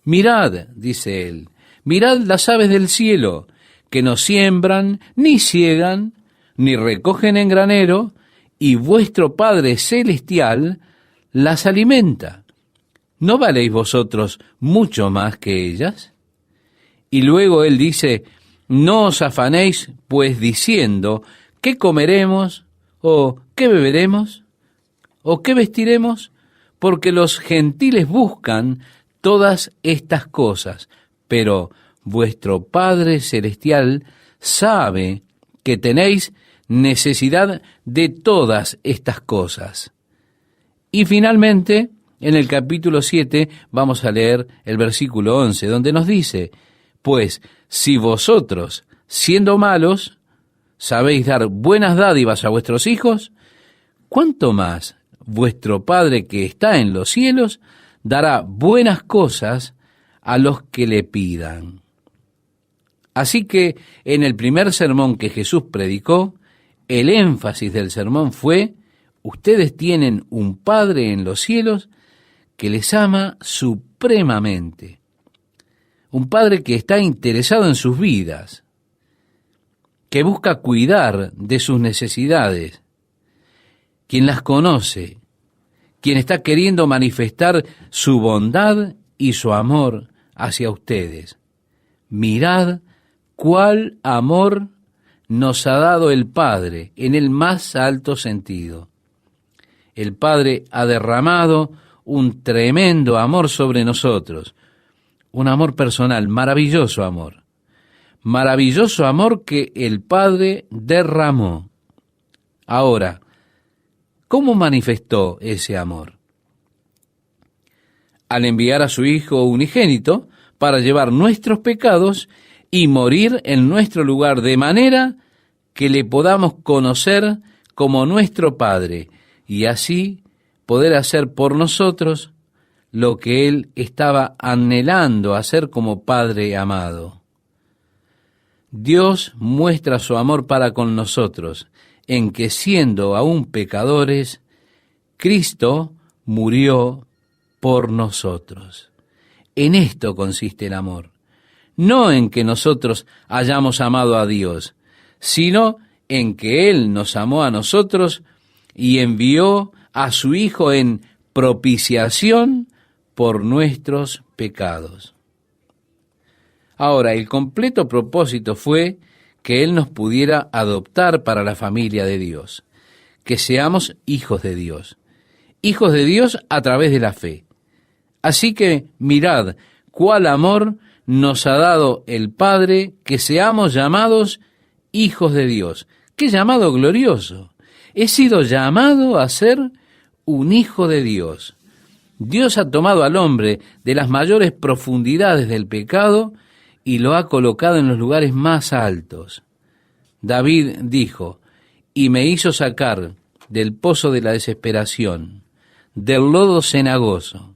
Speaker 1: Mirad, dice Él, mirad las aves del cielo, que no siembran, ni ciegan, ni recogen en granero, y vuestro Padre Celestial las alimenta. ¿No valéis vosotros mucho más que ellas? Y luego Él dice, no os afanéis, pues diciendo, ¿qué comeremos? ¿O qué beberemos? ¿O qué vestiremos? Porque los gentiles buscan todas estas cosas, pero vuestro Padre Celestial sabe que tenéis necesidad de todas estas cosas. Y finalmente, en el capítulo 7, vamos a leer el versículo 11, donde nos dice, pues si vosotros, siendo malos, sabéis dar buenas dádivas a vuestros hijos, ¿cuánto más vuestro Padre que está en los cielos dará buenas cosas a los que le pidan? Así que en el primer sermón que Jesús predicó, el énfasis del sermón fue, ustedes tienen un Padre en los cielos que les ama supremamente. Un Padre que está interesado en sus vidas, que busca cuidar de sus necesidades, quien las conoce, quien está queriendo manifestar su bondad y su amor hacia ustedes. Mirad cuál amor nos ha dado el Padre en el más alto sentido. El Padre ha derramado un tremendo amor sobre nosotros, un amor personal, maravilloso amor que el Padre derramó. Ahora, ¿cómo manifestó ese amor? Al enviar a su Hijo unigénito para llevar nuestros pecados y morir en nuestro lugar, de manera que le podamos conocer como nuestro Padre, y así poder hacer por nosotros lo que Él estaba anhelando hacer como Padre amado. Dios muestra su amor para con nosotros, en que siendo aún pecadores, Cristo murió por nosotros. En esto consiste el amor, no en que nosotros hayamos amado a Dios, sino en que Él nos amó a nosotros y envió a su Hijo en propiciación por nuestros pecados. Ahora, el completo propósito fue que Él nos pudiera adoptar para la familia de Dios, que seamos hijos de Dios a través de la fe. Así que mirad cuál amor nos ha dado el Padre, que seamos llamados hijos de Dios. ¡Qué llamado glorioso! He sido llamado a ser un hijo de Dios. Dios ha tomado al hombre de las mayores profundidades del pecado y lo ha colocado en los lugares más altos. David dijo, y me hizo sacar del pozo de la desesperación, del lodo cenagoso.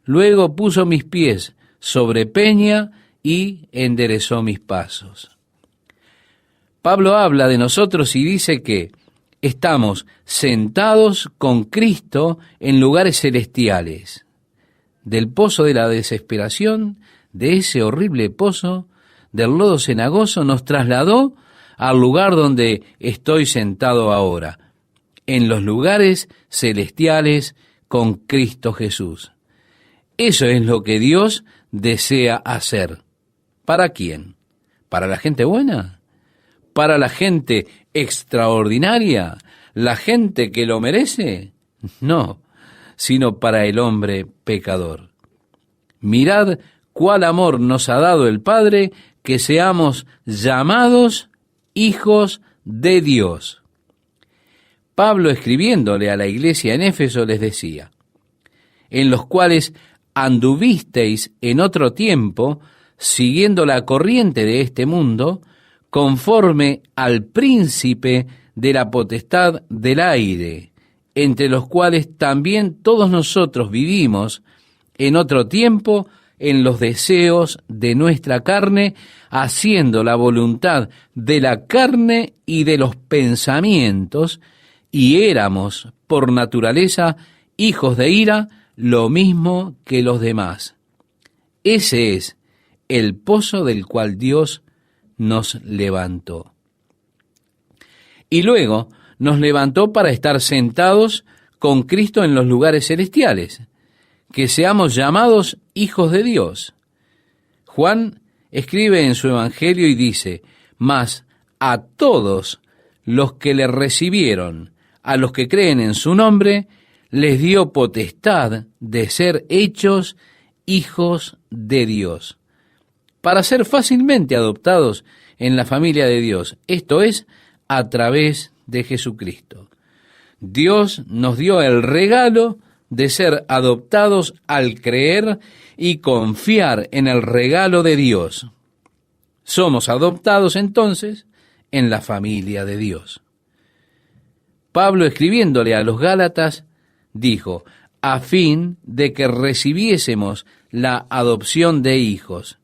Speaker 1: Luego puso mis pies sobre peña y enderezó mis pasos. Pablo habla de nosotros y dice que estamos sentados con Cristo en lugares celestiales. Del pozo de la desesperación, de ese horrible pozo, del lodo cenagoso, nos trasladó al lugar donde estoy sentado ahora, en los lugares celestiales con Cristo Jesús. Eso es lo que Dios desea hacer. ¿Para quién? ¿Para la gente buena? ¿Para la gente extraordinaria? ¿La gente que lo merece? No, sino para el hombre pecador. Mirad cuál amor nos ha dado el Padre, que seamos llamados hijos de Dios. Pablo, escribiéndole a la iglesia en Éfeso, les decía, en los cuales anduvisteis en otro tiempo, siguiendo la corriente de este mundo, conforme al príncipe de la potestad del aire, entre los cuales también todos nosotros vivimos en otro tiempo en los deseos de nuestra carne, haciendo la voluntad de la carne y de los pensamientos, y éramos, por naturaleza, hijos de ira, lo mismo que los demás. Ese es el pozo del cual Dios nos levantó. Y luego nos levantó para estar sentados con Cristo en los lugares celestiales, que seamos llamados hijos de Dios. Juan escribe en su Evangelio y dice, mas a todos los que le recibieron, a los que creen en su nombre, les dio potestad de ser hechos hijos de Dios, para ser fácilmente adoptados en la familia de Dios, esto es, a través de Jesucristo. Dios nos dio el regalo de ser adoptados al creer y confiar en el regalo de Dios. Somos adoptados entonces en la familia de Dios. Pablo, escribiéndole a los Gálatas, dijo, a fin de que recibiésemos la adopción de hijos.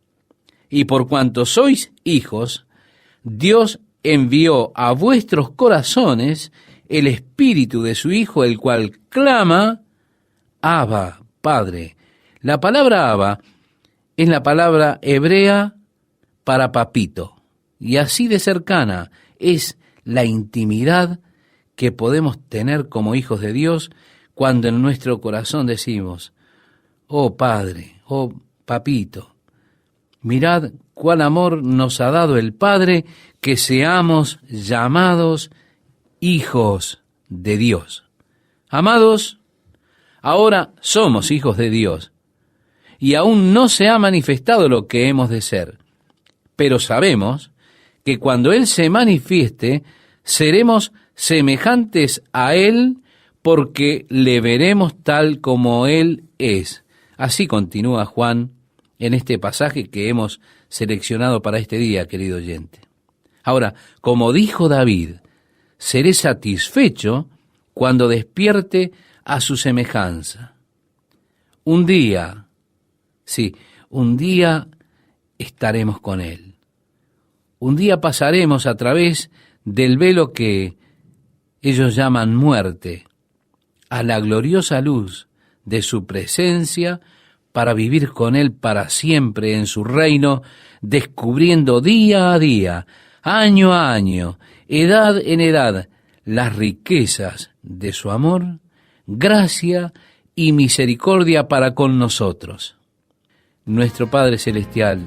Speaker 1: Y por cuanto sois hijos, Dios envió a vuestros corazones el espíritu de su Hijo, el cual clama, Abba, Padre. La palabra Abba es la palabra hebrea para papito, y así de cercana es la intimidad que podemos tener como hijos de Dios cuando en nuestro corazón decimos, oh Padre, oh Papito, mirad cuál amor nos ha dado el Padre, que seamos llamados hijos de Dios. Amados, ahora somos hijos de Dios, y aún no se ha manifestado lo que hemos de ser, pero sabemos que cuando Él se manifieste, seremos semejantes a Él, porque le veremos tal como Él es. Así continúa Juan en este pasaje que hemos seleccionado para este día, querido oyente. Ahora, como dijo David, seré satisfecho cuando despierte a su semejanza. Un día, sí, un día estaremos con Él. Un día pasaremos a través del velo que ellos llaman muerte, a la gloriosa luz de su presencia, para vivir con Él para siempre en su reino, descubriendo día a día, año a año, edad en edad, las riquezas de su amor, gracia y misericordia para con nosotros. Nuestro Padre Celestial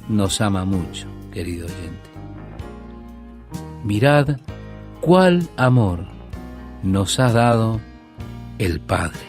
Speaker 1: nos ama mucho, querido oyente. Mirad cuál amor nos ha dado el Padre.